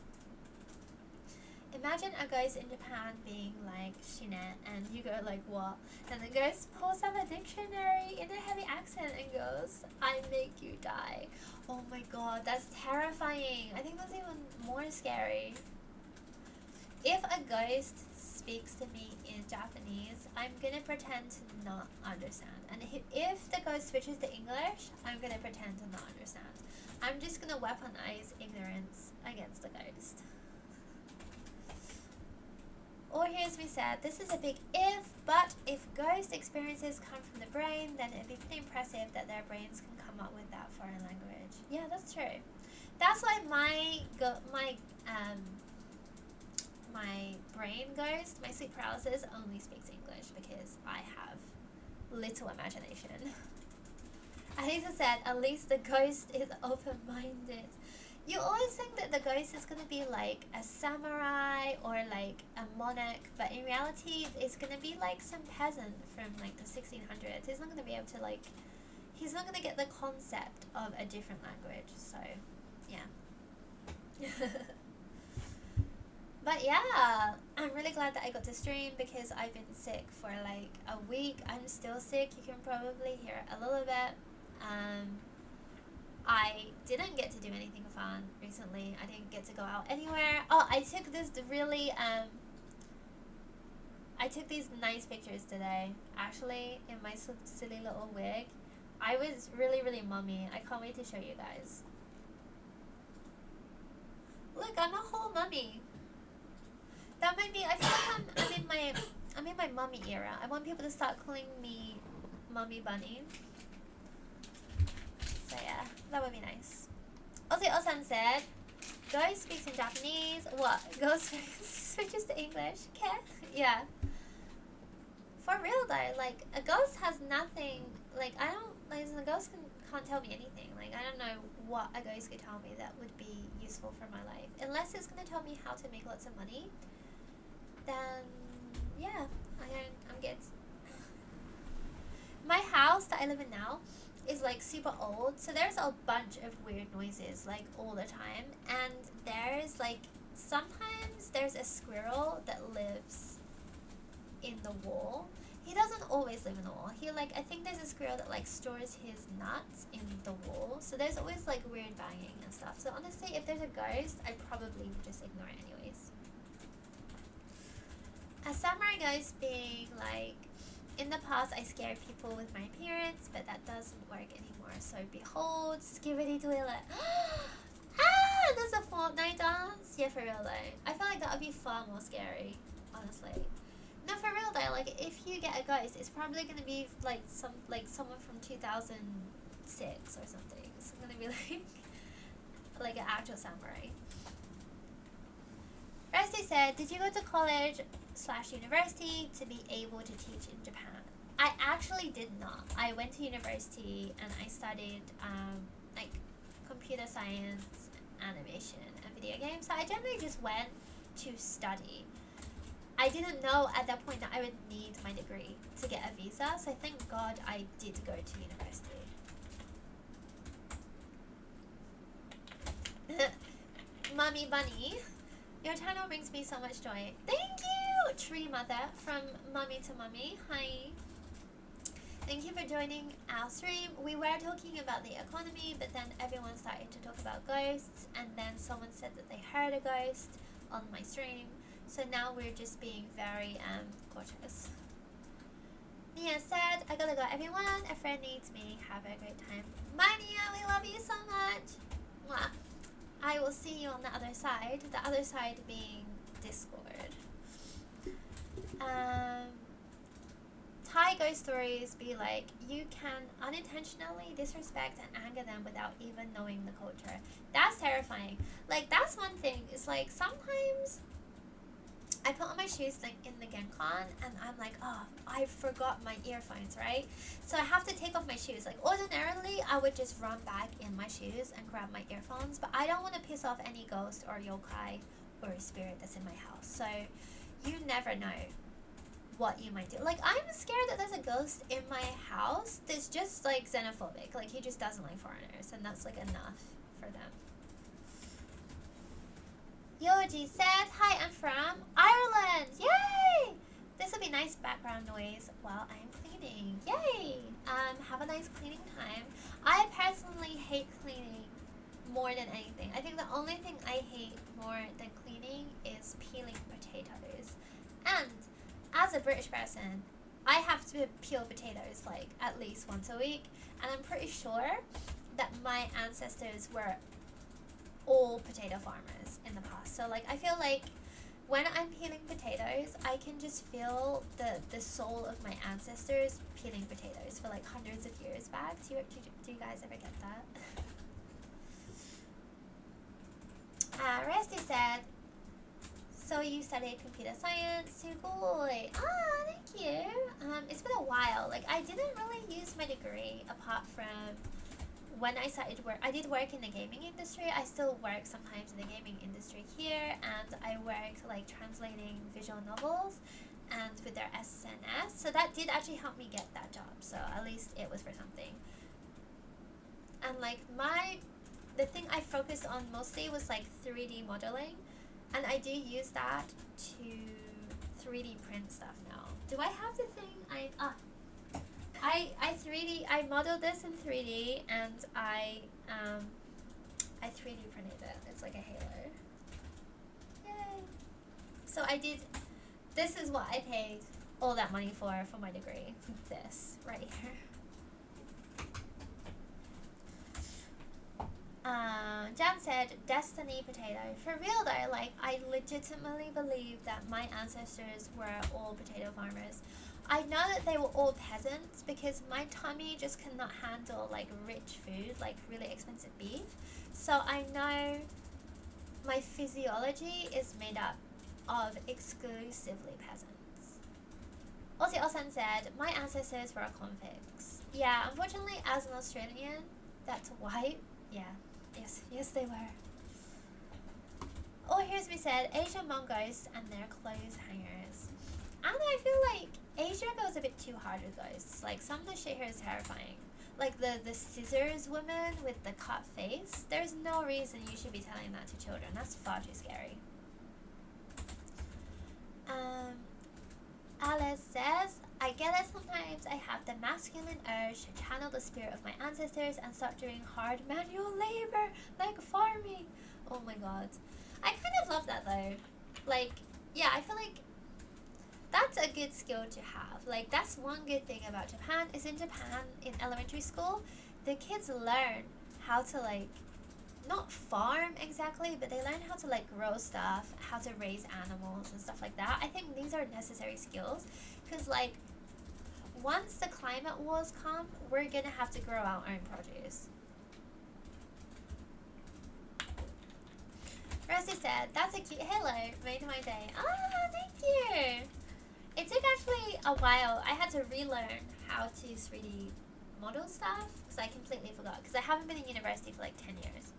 Imagine a ghost in Japan being like Shine and you go like what? And the ghost pulls up a dictionary in a heavy accent and goes, I make you die. Oh my god, that's terrifying. I think that's even more scary. If a ghost speaks to me in Japanese, I'm gonna pretend to not understand. And if the ghost switches to English, I'm gonna pretend to not understand. I'm just gonna weaponize ignorance against the ghost. Or here's me said, this is a big if, but if ghost experiences come from the brain, then it'd be pretty impressive that their brains can come up with that foreign language. Yeah, that's true. That's why my brain ghost, my sleep paralysis, only speaks English because I have little imagination. Alisa said, at least the ghost is open-minded. You always think that the ghost is going to be like a samurai or like a monarch, but in reality it's going to be like some peasant from like the 1600s. He's not going to be able to like, he's not going to get the concept of a different language, so yeah. But yeah, I'm really glad that I got to stream because I've been sick for like a week. I'm still sick, you can probably hear it a little bit. I didn't get to do anything fun recently. I didn't get to go out anywhere. Oh, I took this really, I took these nice pictures today, actually, in my silly little wig. I was really, really mummy. I can't wait to show you guys. Look, I'm a whole mummy. That might be, I feel like I'm in my mummy era. I want people to start calling me Mummy Bunny. So yeah, that would be nice. Ozzy Osan said, Ghost speaks in Japanese. What? Ghost switches to English? Okay? Yeah. For real though, like, a ghost has nothing, like, I don't, like, a ghost can't tell me anything. Like, I don't know what a ghost could tell me that would be useful for my life. Unless it's gonna tell me how to make lots of money, then, yeah, I'm good. My house that I live in now is like super old, so there's a bunch of weird noises like all the time, and there's like sometimes there's a squirrel that lives in the wall. He doesn't always live in the wall. He like, I think there's a squirrel that like stores his nuts in the wall, so there's always like weird banging and stuff. So honestly, if there's a ghost, I'd probably just ignore it anyways. A samurai ghost being like, in the past, I scared people with my appearance, but that doesn't work anymore. So behold, skibidi toilet. Ah, there's a Fortnite dance. Yeah, for real though. I feel like that would be far more scary, honestly. No, for real though. Like, if you get a ghost, it's probably gonna be like someone from 2006 or something. It's gonna be like an actual samurai. Rusty said, did you go to college/university to be able to teach in Japan? I actually did not. I went to university and I studied like computer science, animation, and video games. So I generally just went to study. I didn't know at that point that I would need my degree to get a visa. So thank God I did go to university. Mommy Bunny. Your channel brings me so much joy. Thank you, Tree Mother from Mummy to Mummy. Hi. Thank you for joining our stream. We were talking about the economy, but then everyone started to talk about ghosts, and then someone said that they heard a ghost on my stream. So now we're just being very cautious. Nia said, I gotta go everyone. A friend needs me. Have a great time. Bye Nia, we love you so much. Mwah. I will see you on the other side. The other side being Discord. Thai ghost stories be like, you can unintentionally disrespect and anger them without even knowing the culture. That's terrifying. Like, that's one thing. It's like, sometimes I put on my shoes like in the Genkan and I'm like, oh, I forgot my earphones, right? So I have to take off my shoes. Like, ordinarily, I would just run back in my shoes and grab my earphones, but I don't want to piss off any ghost or yokai or spirit that's in my house. So you never know what you might do. Like, I'm scared that there's a ghost in my house that's just like xenophobic. Like, he just doesn't like foreigners, and that's like enough for them. Yoji said, hi, I'm from Ireland. Yay! This will be nice background noise while I'm cleaning. Yay! Have a nice cleaning time. I personally hate cleaning more than anything. I think the only thing I hate more than cleaning is peeling potatoes. And as a British person, I have to peel potatoes like at least once a week, and I'm pretty sure that my ancestors were all potato farmers in the past. So like, I feel like when I'm peeling potatoes, I can just feel the soul of my ancestors peeling potatoes for like hundreds of years back. Do you guys ever get that? Rusty said, so you studied computer science? Sugoi. Ah, thank you. It's been a while. Like, I didn't really use my degree apart from when I started work. I did work in the gaming industry. I still work sometimes in the gaming industry here, and I work like translating visual novels and with their SNS. So that did actually help me get that job. So at least it was for something. And like the thing I focused on mostly was like 3D modeling. And I do use that to 3D print stuff now. Do I have the thing? I modeled this in 3D, and I 3D printed it. It's like a halo. Yay! So I did. This is what I paid all that money for my degree. This right here. Jan said, Destiny potato. For real though, like, I legitimately believe that my ancestors were all potato farmers. I know that they were all peasants because my tummy just cannot handle like rich food, like really expensive beef. So I know my physiology is made up of exclusively peasants. Aussie Osan said, my ancestors were convicts. Yeah, unfortunately, as an Australian, that's white. Yeah. Yes, they were. Oh, here's me said, Asian mongoose and their clothes hangers. And I feel like Asia goes a bit too hard with ghosts. Like, some of the shit here is terrifying. Like the scissors woman with the cut face. There's no reason you should be telling that to children. That's far too scary. Alice says, I get it sometimes. I have the masculine urge to channel the spirit of my ancestors and start doing hard manual labor, like farming. Oh my god. I kind of love that though. Like, yeah, I feel like that's a good skill to have. Like, that's one good thing about Japan, is in Japan, in elementary school, the kids learn how to like, not farm exactly, but they learn how to like grow stuff, how to raise animals and stuff like that. I think these are necessary skills because like once the climate wars come, we're gonna have to grow our own produce. Rosie said, that's a cute halo, made my day. Ah, thank you. It took actually a while. I had to relearn how to 3D model stuff because I completely forgot, because I haven't been in university for like 10 years.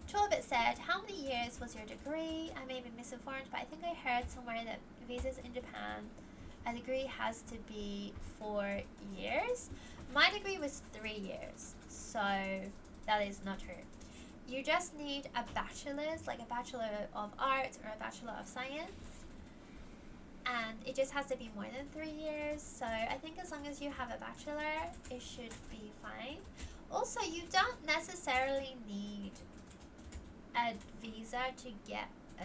Chorbit said, how many years was your degree? I may be misinformed, but I think I heard somewhere that visas in Japan, a degree has to be 4 years. My degree was 3 years, so that is not true. You just need a bachelor's, like a Bachelor of Arts or a Bachelor of Science, and it just has to be more than 3 years. So I think as long as you have a bachelor, it should be fine. Also, you don't necessarily need a visa to get a...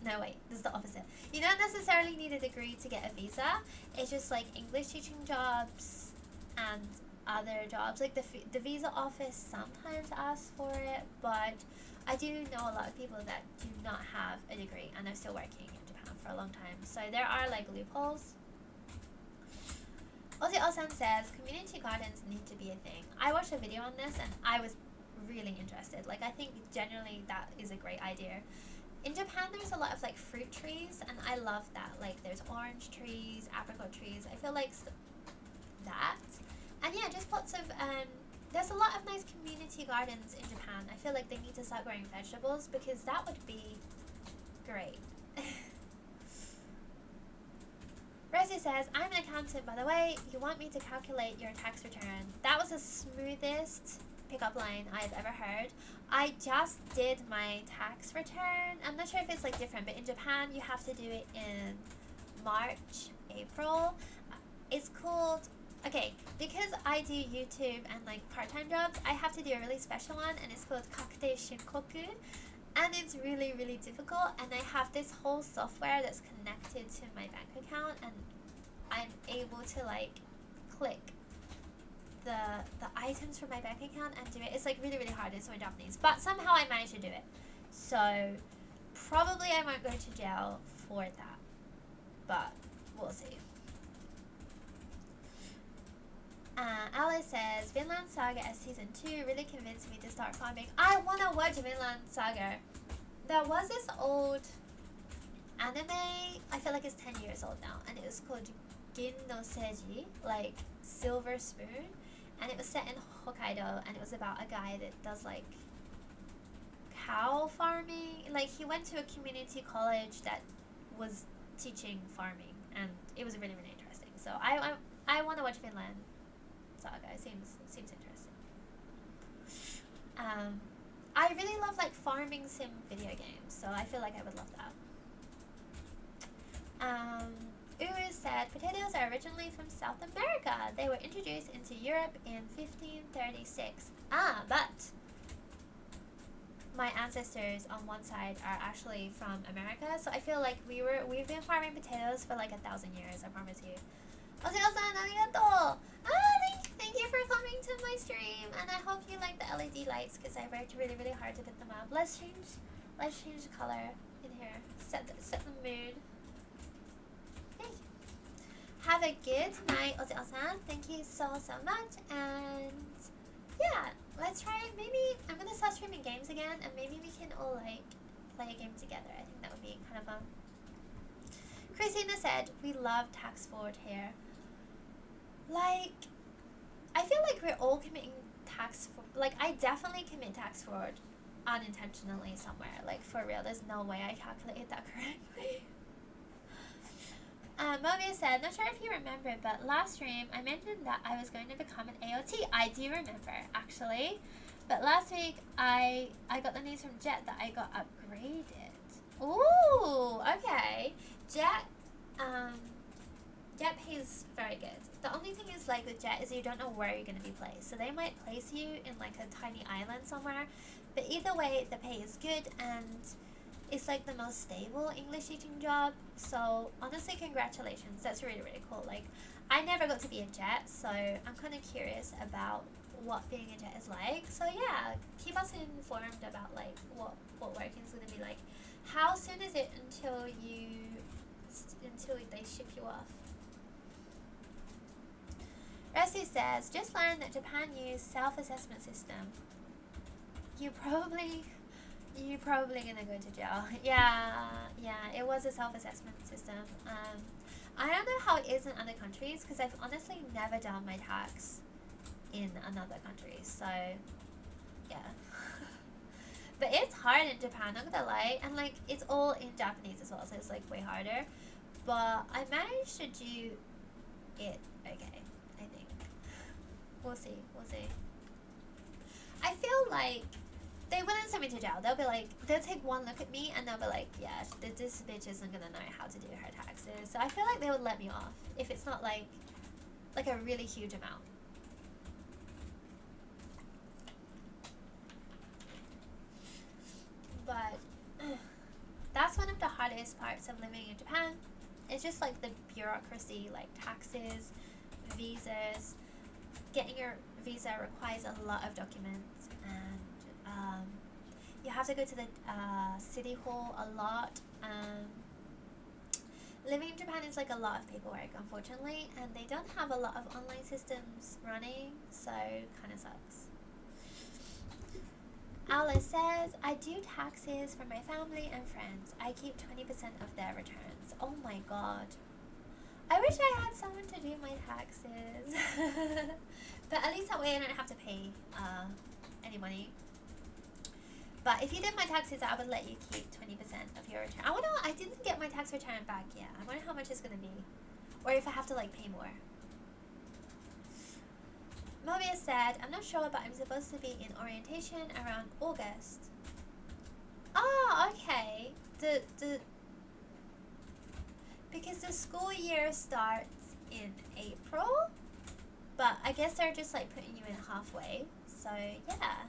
No, wait, this is the opposite. You don't necessarily need a degree to get a visa. It's just like English teaching jobs and other jobs. Like the visa office sometimes asks for it, but I do know a lot of people that do not have a degree and are still working in Japan for a long time. So there are like loopholes. Ozzy Osan says community gardens need to be a thing. I watched a video on this and I was really interested. Like, I think generally that is a great idea. In Japan, there's a lot of like fruit trees, and I love that. Like, there's orange trees, apricot trees. I feel like that, and yeah, just lots of there's a lot of nice community gardens in Japan. I feel like they need to start growing vegetables because that would be great. Rosie says, I'm an accountant, by the way. You want me to calculate your tax return? That was the smoothest pickup line I've ever heard. I just did my tax return. I'm not sure if it's like different, but in Japan you have to do it in March, April. It's called, okay, because I do YouTube and like part-time jobs, I have to do a really special one, and it's called Kakute Shinkoku. And it's really, really difficult, and I have this whole software that's connected to my bank account, and I'm able to like click the items from my bank account and do it. It's like really, really hard. It's so in Japanese, but somehow I managed to do it. So probably I won't go to jail for that, but we'll see. Alice says, Vinland Saga as season 2 really convinced me to start farming. I want to watch Vinland Saga. There was this old anime, I feel like it's 10 years old now, and it was called Gin no Seiji, like Silver Spoon, and it was set in Hokkaido, and it was about a guy that does like cow farming. Like, he went to a community college that was teaching farming, and it was really, really interesting. So I want to watch Vinland Saga. It seems interesting. I really love like farming sim video games, so I feel like I would love that. Uru said potatoes are originally from South America. They were introduced into Europe in 1536. But my ancestors on one side are actually from America, so I feel like we've been farming potatoes for like 1,000 years. I promise you. Oseo-san, arigatou! Thank you for coming to my stream, and I hope you like the LED lights because I worked really, really hard to put them up. Let's change the color in here. Set the mood. Okay. Have a good night, Oseo-san. Thank you so much, and yeah, let's try it. Maybe I'm gonna start streaming games again, and maybe we can all like play a game together. I think that would be kind of fun. Christina said, we love tax forward here. Like, I feel like we're all committing like, I definitely commit tax fraud unintentionally somewhere. Like, for real, there's no way I calculated that correctly. Mobius said, not sure if you remember, but last stream I mentioned that I was going to become an AOT. I do remember, actually. But last week, I got the news from Jet that I got upgraded. Ooh, okay. Jet pays very good. The only thing is, like, with Jet is you don't know where you're going to be placed. So they might place you in, like, a tiny island somewhere. But either way, the pay is good, and it's, like, the most stable English teaching job. So, honestly, congratulations. That's really, really cool. Like, I never got to be a Jet, so I'm kind of curious about what being a Jet is like. So, yeah, keep us informed about, like, what working is going to be like. How soon is it until they ship you off? Ressi says, just learned that Japan used self-assessment system. You probably gonna go to jail. Yeah, it was a self-assessment system. I don't know how it is in other countries because I've honestly never done my tax in another country. So, yeah. But it's hard in Japan, not gonna lie, and like it's all in Japanese as well, so it's like way harder. But I managed to do it okay, I think. We'll see. I feel like they wouldn't send me to jail. They'll be like, they'll take one look at me and they'll be like, yeah, this bitch isn't gonna know how to do her taxes. So I feel like they would let me off if it's not like a really huge amount. But that's one of the hardest parts of living in Japan. It's just like the bureaucracy, like taxes, visas. getting your visa requires a lot of documents, and you have to go to the city hall a lot. Living in Japan is like a lot of paperwork, unfortunately, and they don't have a lot of online systems running, so kind of sucks. Alice says, I do taxes for my family and friends. I keep 20% of their returns. Oh my god. I wish I had someone to do my taxes. But at least that way I don't have to pay any money. But if you did my taxes, I would let you keep 20% of your return. I didn't get my tax return back yet. I wonder how much it's going to be. Or if I have to like pay more. Mobius said, I'm not sure, but I'm supposed to be in orientation around August. Oh, okay. Because the school year starts in April, but I guess they're just like putting you in halfway. So yeah.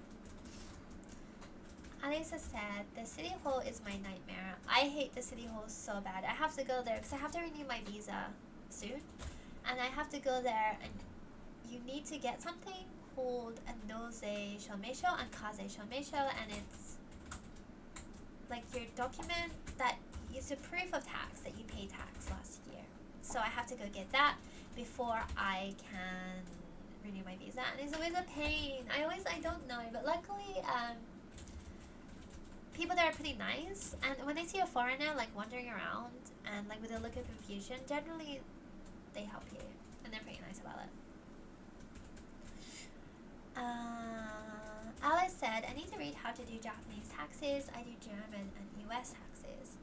Alisa said, the city hall is my nightmare. I hate the city hall so bad. I have to go there because I have to renew my visa soon, and I have to go there, and you need to get something called a Noze Shomeisho and Kaze Shomeisho, and it's like your document that is a proof of tax that you paid tax last year. So I have to go get that before I can renew my visa, and it's always a pain. I don't know, but luckily people there are pretty nice, and when they see a foreigner like wandering around and like with a look of confusion, generally they help you, and they're pretty nice about it. Alice said, I need to read how to do Japanese taxes. I do German and US taxes.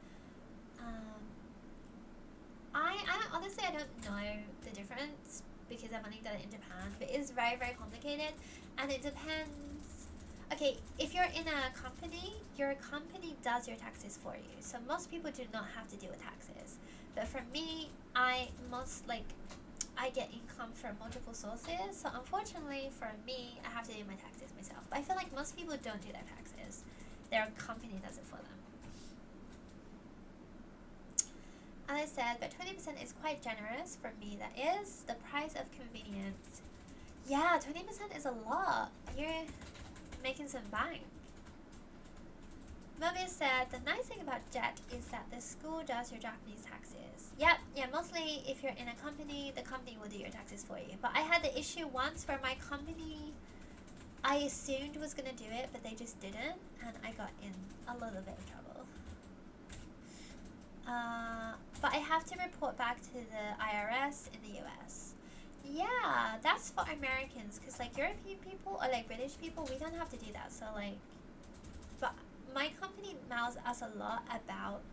I honestly, I don't know the difference because I've only done it in Japan, but it is very, very complicated, and it depends. Okay, if you're in a company, your company does your taxes for you. So most people do not have to deal with taxes. But for me, I get income from multiple sources. So unfortunately for me, I have to do my taxes myself. But I feel like most people don't do their taxes. Their company does it for them. And I said, but 20% is quite generous for me. That is the price of convenience. Yeah, 20% is a lot. You're making some bank. Mobius said, the nice thing about JET is that the school does your Japanese taxes. Yep, yeah, mostly if you're in a company, the company will do your taxes for you. But I had the issue once where my company, I assumed was going to do it, but they just didn't, and I got in a little bit of trouble. But I have to report back to the IRS in the US. Yeah, that's for Americans, because like European people or like British people, we don't have to do that. So like, but my company mails us a lot about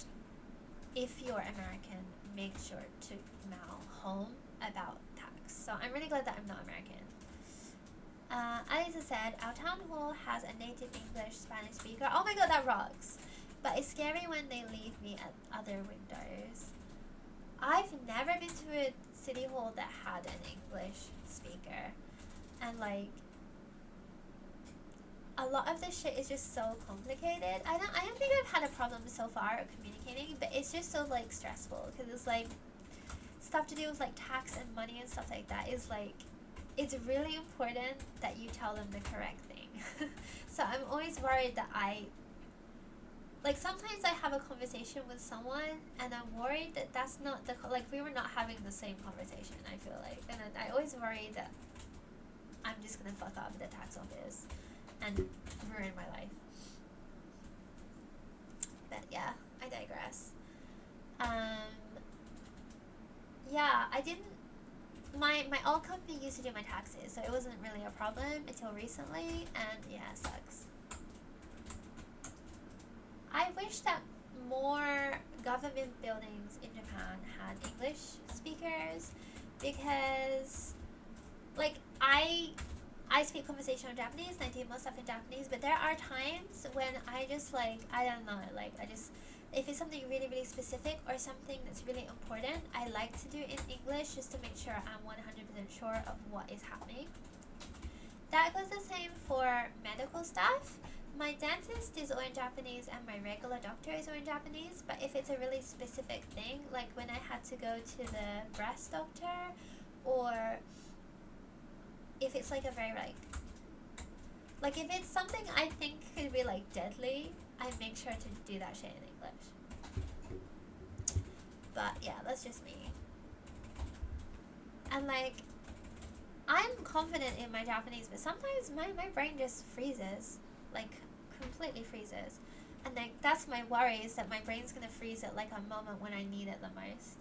if you're American, make sure to mail home about tax. So I'm really glad that I'm not American. Alisa said, our town hall has a native English Spanish speaker. Oh my god, that rocks. But it's scary when they leave me at other windows. I've never been to a city hall that had an English speaker, and like a lot of this shit is just so complicated. I don't think I've had a problem so far communicating, but it's just so like stressful because it's like stuff to do with like tax and money and stuff like that is like, it's really important that you tell them the correct thing. So I'm always worried that like sometimes I have a conversation with someone and I'm worried that that's not like we were not having the same conversation, I feel like. And I always worry that I'm just going to fuck up the tax office and ruin my life. But yeah, I digress. Yeah, I didn't, my old company used to do my taxes, so it wasn't really a problem until recently, and yeah, it sucks. I wish that more government buildings in Japan had English speakers, because like I speak conversational Japanese and I do most stuff in Japanese, but there are times when I just like, I don't know, like I just, if it's something really, really specific or something that's really important, I like to do it in English just to make sure I'm 100% sure of what is happening. That goes the same for medical stuff. My dentist is all in Japanese and my regular doctor is all in Japanese, but if it's a really specific thing, like when I had to go to the breast doctor or if it's like a very like if it's something I think could be like deadly, I make sure to do that shit in English. But yeah, that's just me. And like, I'm confident in my Japanese, but sometimes my brain just freezes, like completely freezes. And like, that's my worry, is that my brain's gonna freeze at like a moment when I need it the most.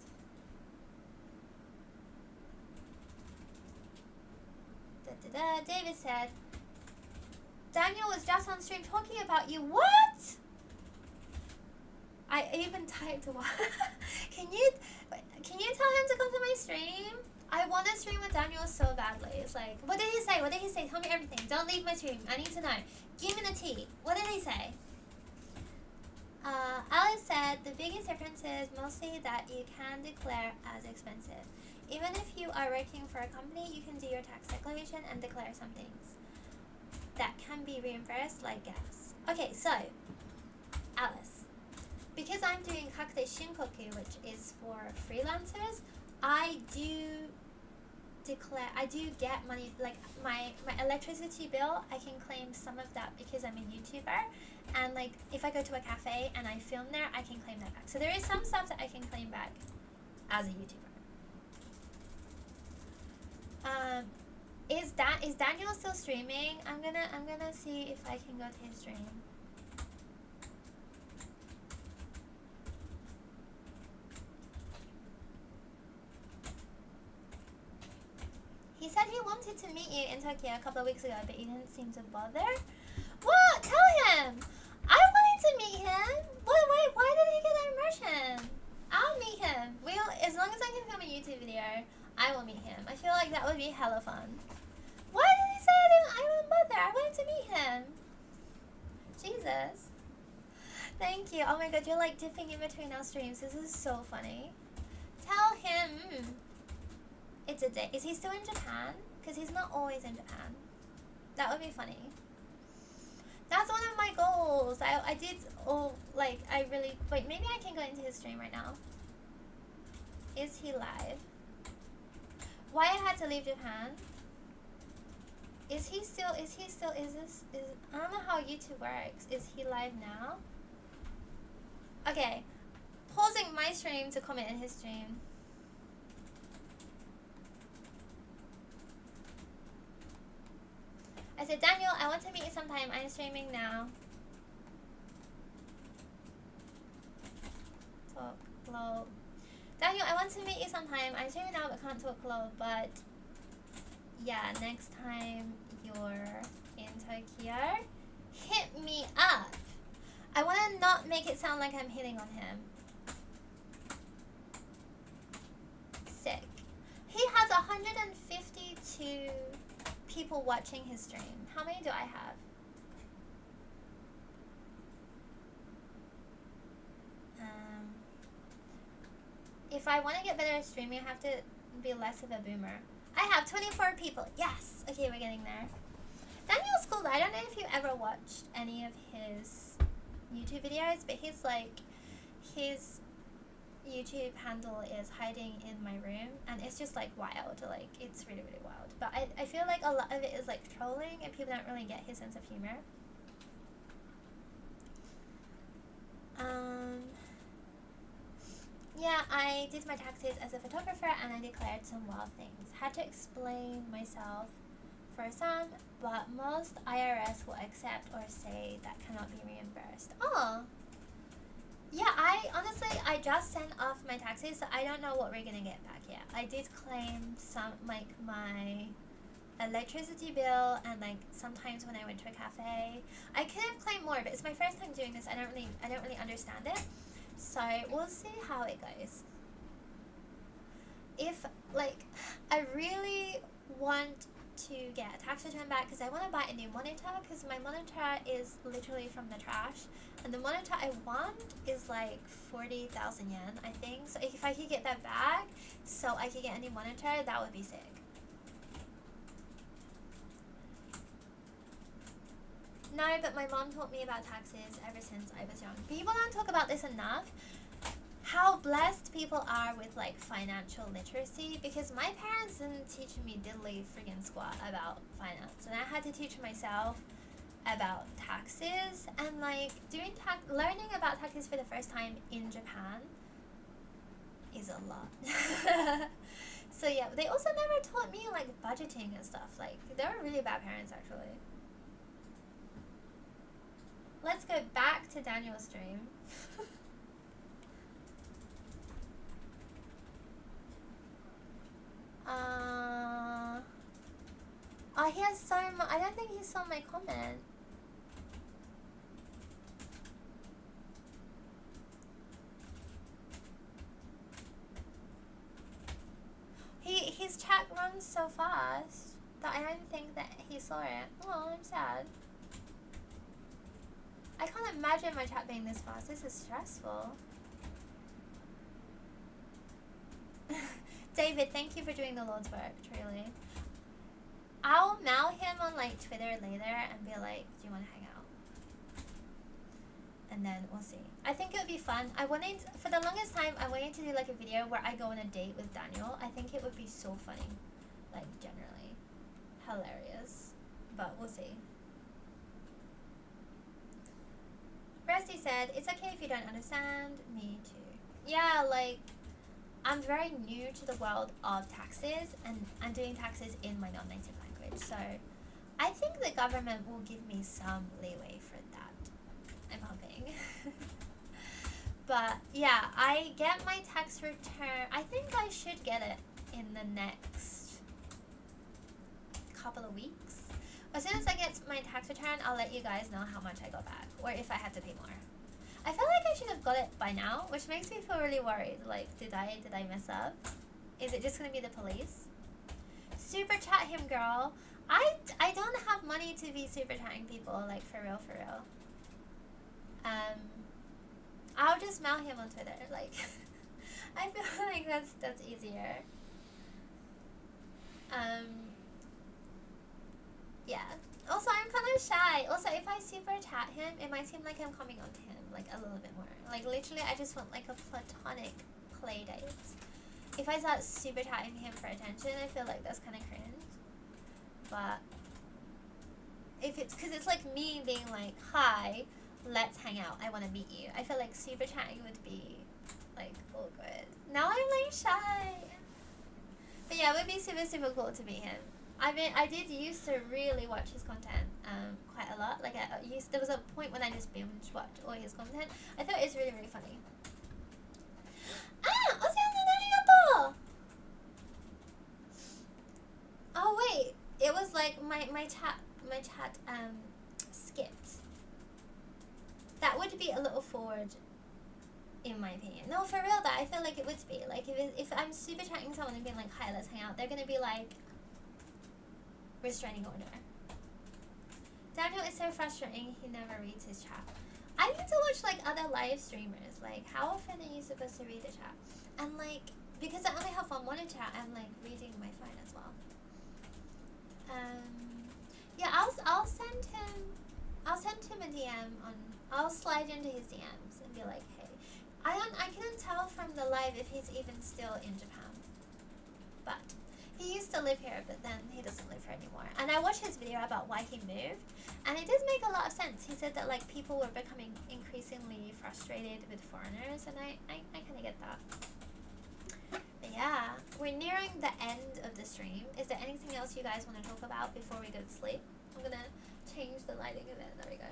David said, Daniel was just on stream talking about you. What? I even typed what? Can you tell him to come to my stream? I want to stream with Daniel so badly. It's like, what did he say? What did he say? Tell me everything. Don't leave my stream. I need to know. Give me the tea. What did he say? Alice said, the biggest difference is mostly that you can declare as expensive. Even if you are working for a company, you can do your tax declaration and declare some things that can be reimbursed, like gas. Okay, so, Alice, because I'm doing Kakute Shinkoku, which is for freelancers, I do get money, like my electricity bill, I can claim some of that because I'm a YouTuber, and like if I go to a cafe and I film there, I can claim that back. So there is some stuff that I can claim back as a YouTuber. Is Daniel still streaming? I'm gonna see if I can go to his stream. He said he wanted to meet you in Tokyo a couple of weeks ago, but he didn't seem to bother. What? Tell him! I wanted to meet him! Wait, why did he get that impression? I'll meet him. As long as I can film a YouTube video, I will meet him. I feel like that would be hella fun. Why did he say I didn't bother? I wanted to meet him. Jesus. Thank you. Oh my god, you're like dipping in between our streams. This is so funny. Tell him it's a day. Is he still in Japan? Because he's not always in Japan. That would be funny. That's one of my goals. I did, I really, wait, maybe I can go into his stream right now. Is he live? Why I had to leave Japan? I don't know how YouTube works. Is he live now? Okay. Pausing my stream to comment in his stream. I said, Daniel, I want to meet you sometime. I'm streaming now. Talk low. Daniel, I want to meet you sometime. I'm streaming now but can't talk low. But yeah, next time you're in Tokyo, hit me up. I want to not make it sound like I'm hitting on him. Sick. He has 152 people watching his stream. How many do I have? If I want to get better at streaming, I have to be less of a boomer. I have 24 people. Yes! Okay, we're getting there. Daniel's cool. I don't know if you ever watched any of his YouTube videos, but he's like, his YouTube handle is hiding in my room, and it's just like wild. Like, it's really, really wild. But I feel like a lot of it is like trolling, and people don't really get his sense of humor. Yeah, I did my taxes as a photographer, and I declared some wild things. Had to explain myself for some, but most IRS will accept or say that cannot be reimbursed. Oh. Yeah, I just sent off my taxes, so I don't know what we're gonna get back yet. I did claim some, like, my electricity bill, and like sometimes when I went to a cafe, I could have claimed more, but it's my first time doing this. I don't really understand it, so we'll see how it goes. If like, I really want to get a tax return back because I want to buy a new monitor, because my monitor is literally from the trash, and the monitor I want is like 40,000 yen, I think. So if I could get that back so I could get a new monitor, that would be sick. No, but my mom taught me about taxes ever since I was young. People don't talk about this enough. how blessed people are with like financial literacy, because my parents didn't teach me diddly friggin' squat about finance, and I had to teach myself about taxes, and like learning about taxes for the first time in Japan is a lot. So yeah, they also never taught me like budgeting and stuff. Like they were really bad parents actually. Let's go back to Daniel's stream. Oh, he has so much. I don't think he saw my comment. His chat runs so fast that I don't think that he saw it. Oh, I'm sad. I can't imagine my chat being this fast. This is stressful. David, thank you for doing the Lord's work, truly. I'll mail him on like Twitter later and be like, do you want to hang out? And then we'll see. I think it would be fun. For the longest time, I wanted to do like a video where I go on a date with Daniel. I think it would be so funny. Like, generally. Hilarious. But we'll see. Rusty said, it's okay if you don't understand. Me too. Yeah, like, I'm very new to the world of taxes, and I'm doing taxes in my non-native language. So, I think the government will give me some leeway for that. I'm hoping. But yeah, I get my tax return. I think I should get it in the next couple of weeks. As soon as I get my tax return, I'll let you guys know how much I got back, or if I had to pay more. I feel like I should have got it by now, which makes me feel really worried. Like, did I mess up? Is it just gonna be the police? Super chat him, girl. I don't have money to be super chatting people, like, for real. I'll just mail him on Twitter, like, I feel like that's easier. Yeah. Also, I'm kind of shy. Also, if I super chat him, it might seem like I'm coming on to him, like, a little bit more. Like, literally, I just want, like, a platonic play date. If I start super chatting him for attention, I feel like that's kind of cringe. But if it's, because it's like me being like, hi, let's hang out, I want to meet you. I feel like super chatting would be, like, awkward. Now I'm, like, shy. But yeah, it would be super cool to meet him. I mean, I did used to really watch his content quite a lot. Like, there was a point when I just binge watched all his content. I thought it was really funny. Ah! Arigato! Oh wait, it was like my chat skipped. That would be a little forward, in my opinion. No, for real though, I feel like it would be. Like, if I'm super chatting someone and being like, hi, let's hang out, they're gonna be like, restraining order. Daniel is so frustrating, he never reads his chat. I need to watch like other live streamers. Like, how often are you supposed to read the chat? And like, because I only have one monitor chat, I'm like reading my phone as well. Yeah, I'll send him a DM on, I'll slide into his DMs and be like, hey. I couldn't tell from the live if he's even still in Japan. But he used to live here, but then he doesn't live here anymore. And I watched his video about why he moved, and it does make a lot of sense. He said that like people were becoming increasingly frustrated with foreigners, and I kind of get that. But yeah, we're nearing the end of the stream. Is there anything else you guys want to talk about before we go to sleep? I'm gonna change the lighting a bit. There we go.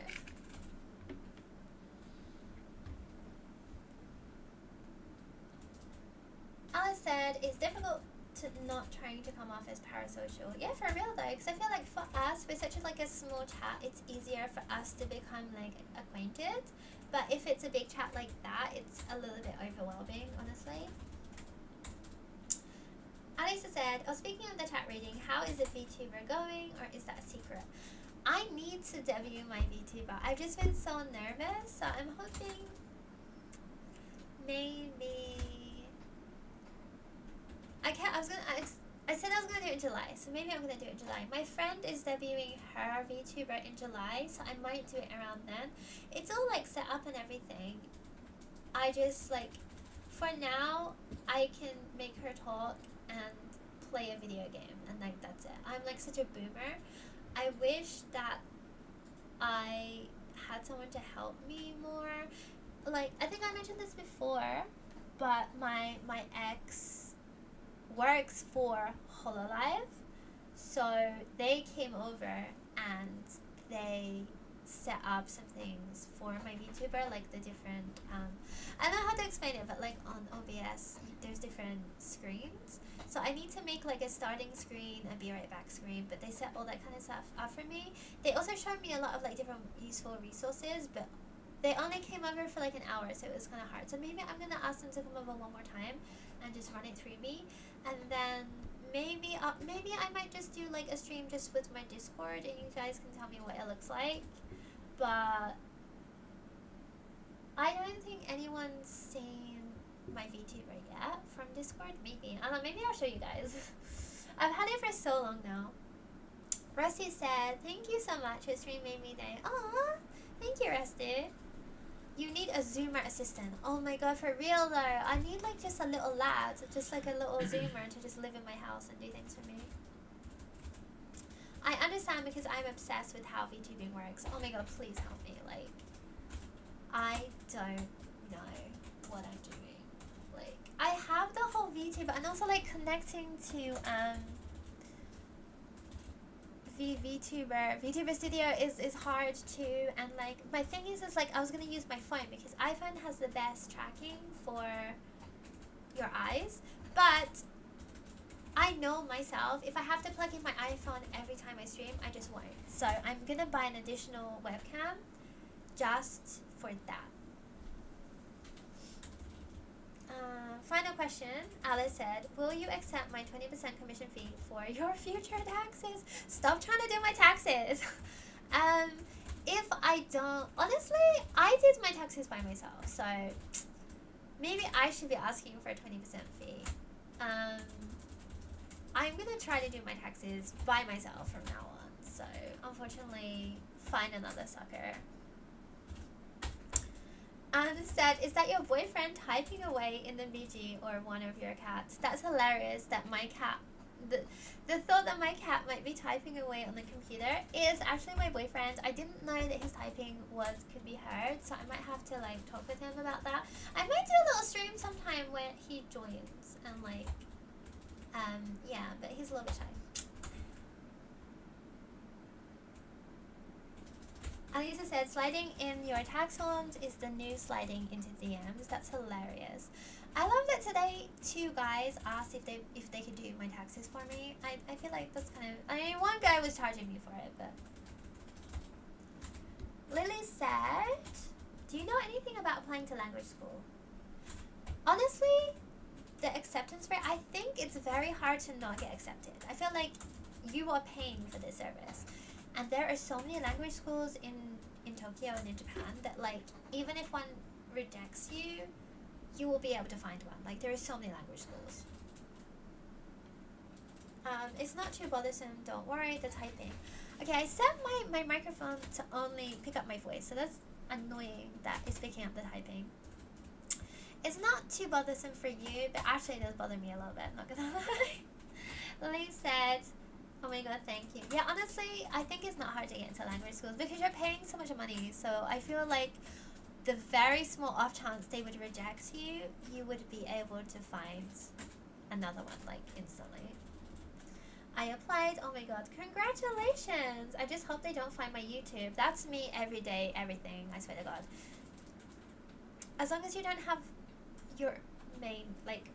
Alice said, it's difficult to not trying to come off as parasocial. Yeah, for real though, because I feel like for us, we're such a small chat, it's easier for us to become like acquainted. But if it's a big chat like that, it's a little bit overwhelming, honestly. Alisa said, oh, speaking of the chat reading, how is the VTuber going, or is that a secret? I need to debut my VTuber. I've just been so nervous, so I'm hoping maybe I said I was gonna do it in July, so maybe I'm gonna do it in July. My friend is debuting her VTuber in July, so I might do it around then. It's all like set up and everything. I just like for now, I can make her talk and play a video game, and like that's it. I'm like such a boomer. I wish that I had someone to help me more. Like, I think I mentioned this before, but my ex works for Hololive, so they came over and they set up some things for my VTuber, like the different I don't know how to explain it, but like on OBS there's different screens, so I need to make like a starting screen, a be right back screen, but they set all that kind of stuff up for me. They also showed me a lot of like different useful resources, but they only came over for like an hour, so it was kind of hard. So maybe I'm gonna ask them to come over one more time and just run it through me, and then maybe I might just do like a stream just with my Discord, and you guys can tell me what it looks like. But I don't think anyone's seen my VTuber yet from Discord. Maybe I don't know. Maybe I'll show you guys. I've had it for so long now. Rusty said, "Thank you so much. Your stream made me day." Aww, thank you, Rusty. You need a Zoomer assistant. Oh my god, for real though. I need like just a little lad, just like a little Zoomer to just live in my house and do things for me. I understand because I'm obsessed with how VTubing works. Oh my god, please help me. Like, I don't know what I'm doing. Like, I have the whole VTuber, and also like connecting to VTuber Studio is hard too, and like my thing is like I was gonna use my phone because iPhone has the best tracking for your eyes, but I know myself, if I have to plug in my iPhone every time I stream, I just won't. So I'm gonna buy an additional webcam just for that. Final question. Alice said, will you accept my 20% commission fee for your future taxes? Stop trying to do my taxes. If I don't, honestly, I did my taxes by myself, so maybe I should be asking for a 20% fee. I'm gonna try to do my taxes by myself from now on, so unfortunately, find another sucker. Said, is that your boyfriend typing away in the BG or one of your cats? That's hilarious that my cat, the thought that my cat might be typing away on the computer is actually my boyfriend. I didn't know that his typing could be heard, so I might have to like talk with him about that. I might do a little stream sometime where he joins and like, yeah, but he's a little bit shy. Alisa said, sliding in your tax forms is the new sliding into DMs. That's hilarious. I love that today 2 guys asked if they could do my taxes for me. I feel like that's kind of, I mean, one guy was charging me for it, but. Lily said, do you know anything about applying to language school? Honestly, the acceptance rate, I think it's very hard to not get accepted. I feel like you are paying for this service. And there are so many language schools in Tokyo and in Japan that like, even if one rejects you, you will be able to find one. Like, there are so many language schools. It's not too bothersome, don't worry, the typing. Okay, I set my microphone to only pick up my voice, so that's annoying that it's picking up the typing. It's not too bothersome for you, but actually it does bother me a little bit, not gonna lie. Lily said, oh my god, thank you. Yeah, honestly, I think it's not hard to get into language schools because you're paying so much money, so I feel like the very small off chance they would reject you, you would be able to find another one, like, instantly. I applied, oh my god, congratulations! I just hope they don't find my YouTube. That's me every day, everything, I swear to god. As long as you don't have your main, like,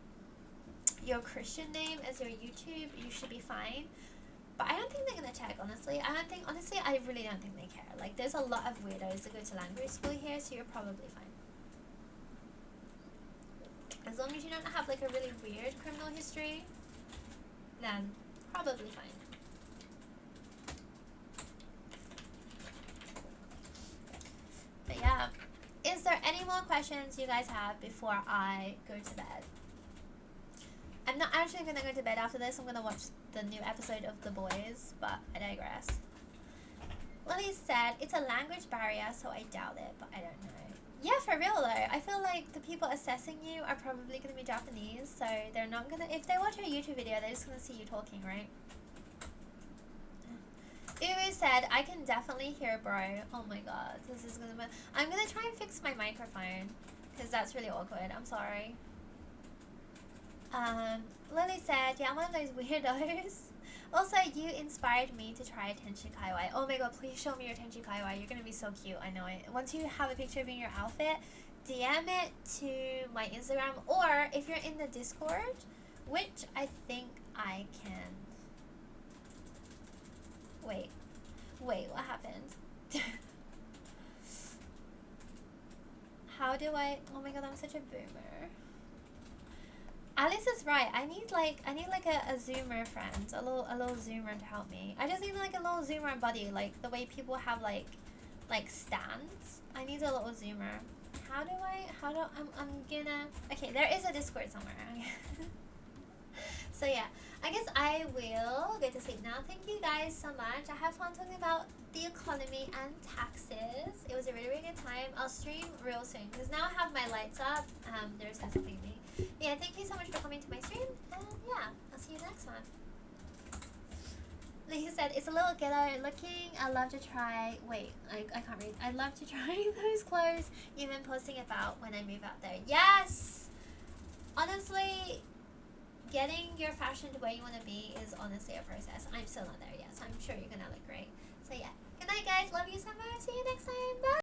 your Christian name as your YouTube, you should be fine. But I don't think they're gonna check, honestly. Honestly, I really don't think they care. Like, there's a lot of weirdos that go to language school here, so you're probably fine. As long as you don't have, like, a really weird criminal history, then probably fine. But yeah, is there any more questions you guys have before I go to bed? I'm not actually gonna go to bed after this. I'm gonna watch the new episode of The Boys, but I digress. Lily said, it's a language barrier, so I doubt it, but I don't know. Yeah, for real though. I feel like the people assessing you are probably gonna be Japanese, so they're not gonna. If they watch a YouTube video, they're just gonna see you talking, right? Uru said, I can definitely hear bro. Oh my god, this is gonna be... I'm gonna try and fix my microphone, because that's really awkward. I'm sorry. Lily said, yeah, I'm one of those weirdos. Also, you inspired me to try Tenchi Kaiwai. Oh my god, please show me your Tenchi Kaiwai. You're gonna be so cute, I know it. Once you have a picture of you in your outfit, DM it to my Instagram, or if you're in the Discord, which I think I can... Wait, what happened? How do I... Oh my god, I'm such a boomer. Alice is right. I need like a zoomer friend, a little zoomer to help me. I just need like a little zoomer buddy, like the way people have like stands. I need a little zoomer. I'm gonna... Okay, there is a Discord somewhere. So yeah, I guess I will go to sleep now. Thank you guys so much. I had fun talking about the economy and taxes. It was a really, really good time. I'll stream real soon because now I have my lights up. There's something me. Yeah, thank you so much for coming to my stream. And yeah, I'll see you next one. Like he said, it's a little ghetto looking. I'd love to try... Wait, I can't read. I'd love to try those clothes you've been posting about when I move out there. Yes! Honestly, getting your fashion to where you want to be is honestly a process. I'm still not there yet, so I'm sure you're gonna look great. So yeah, good night guys. Love you so much. See you next time. Bye!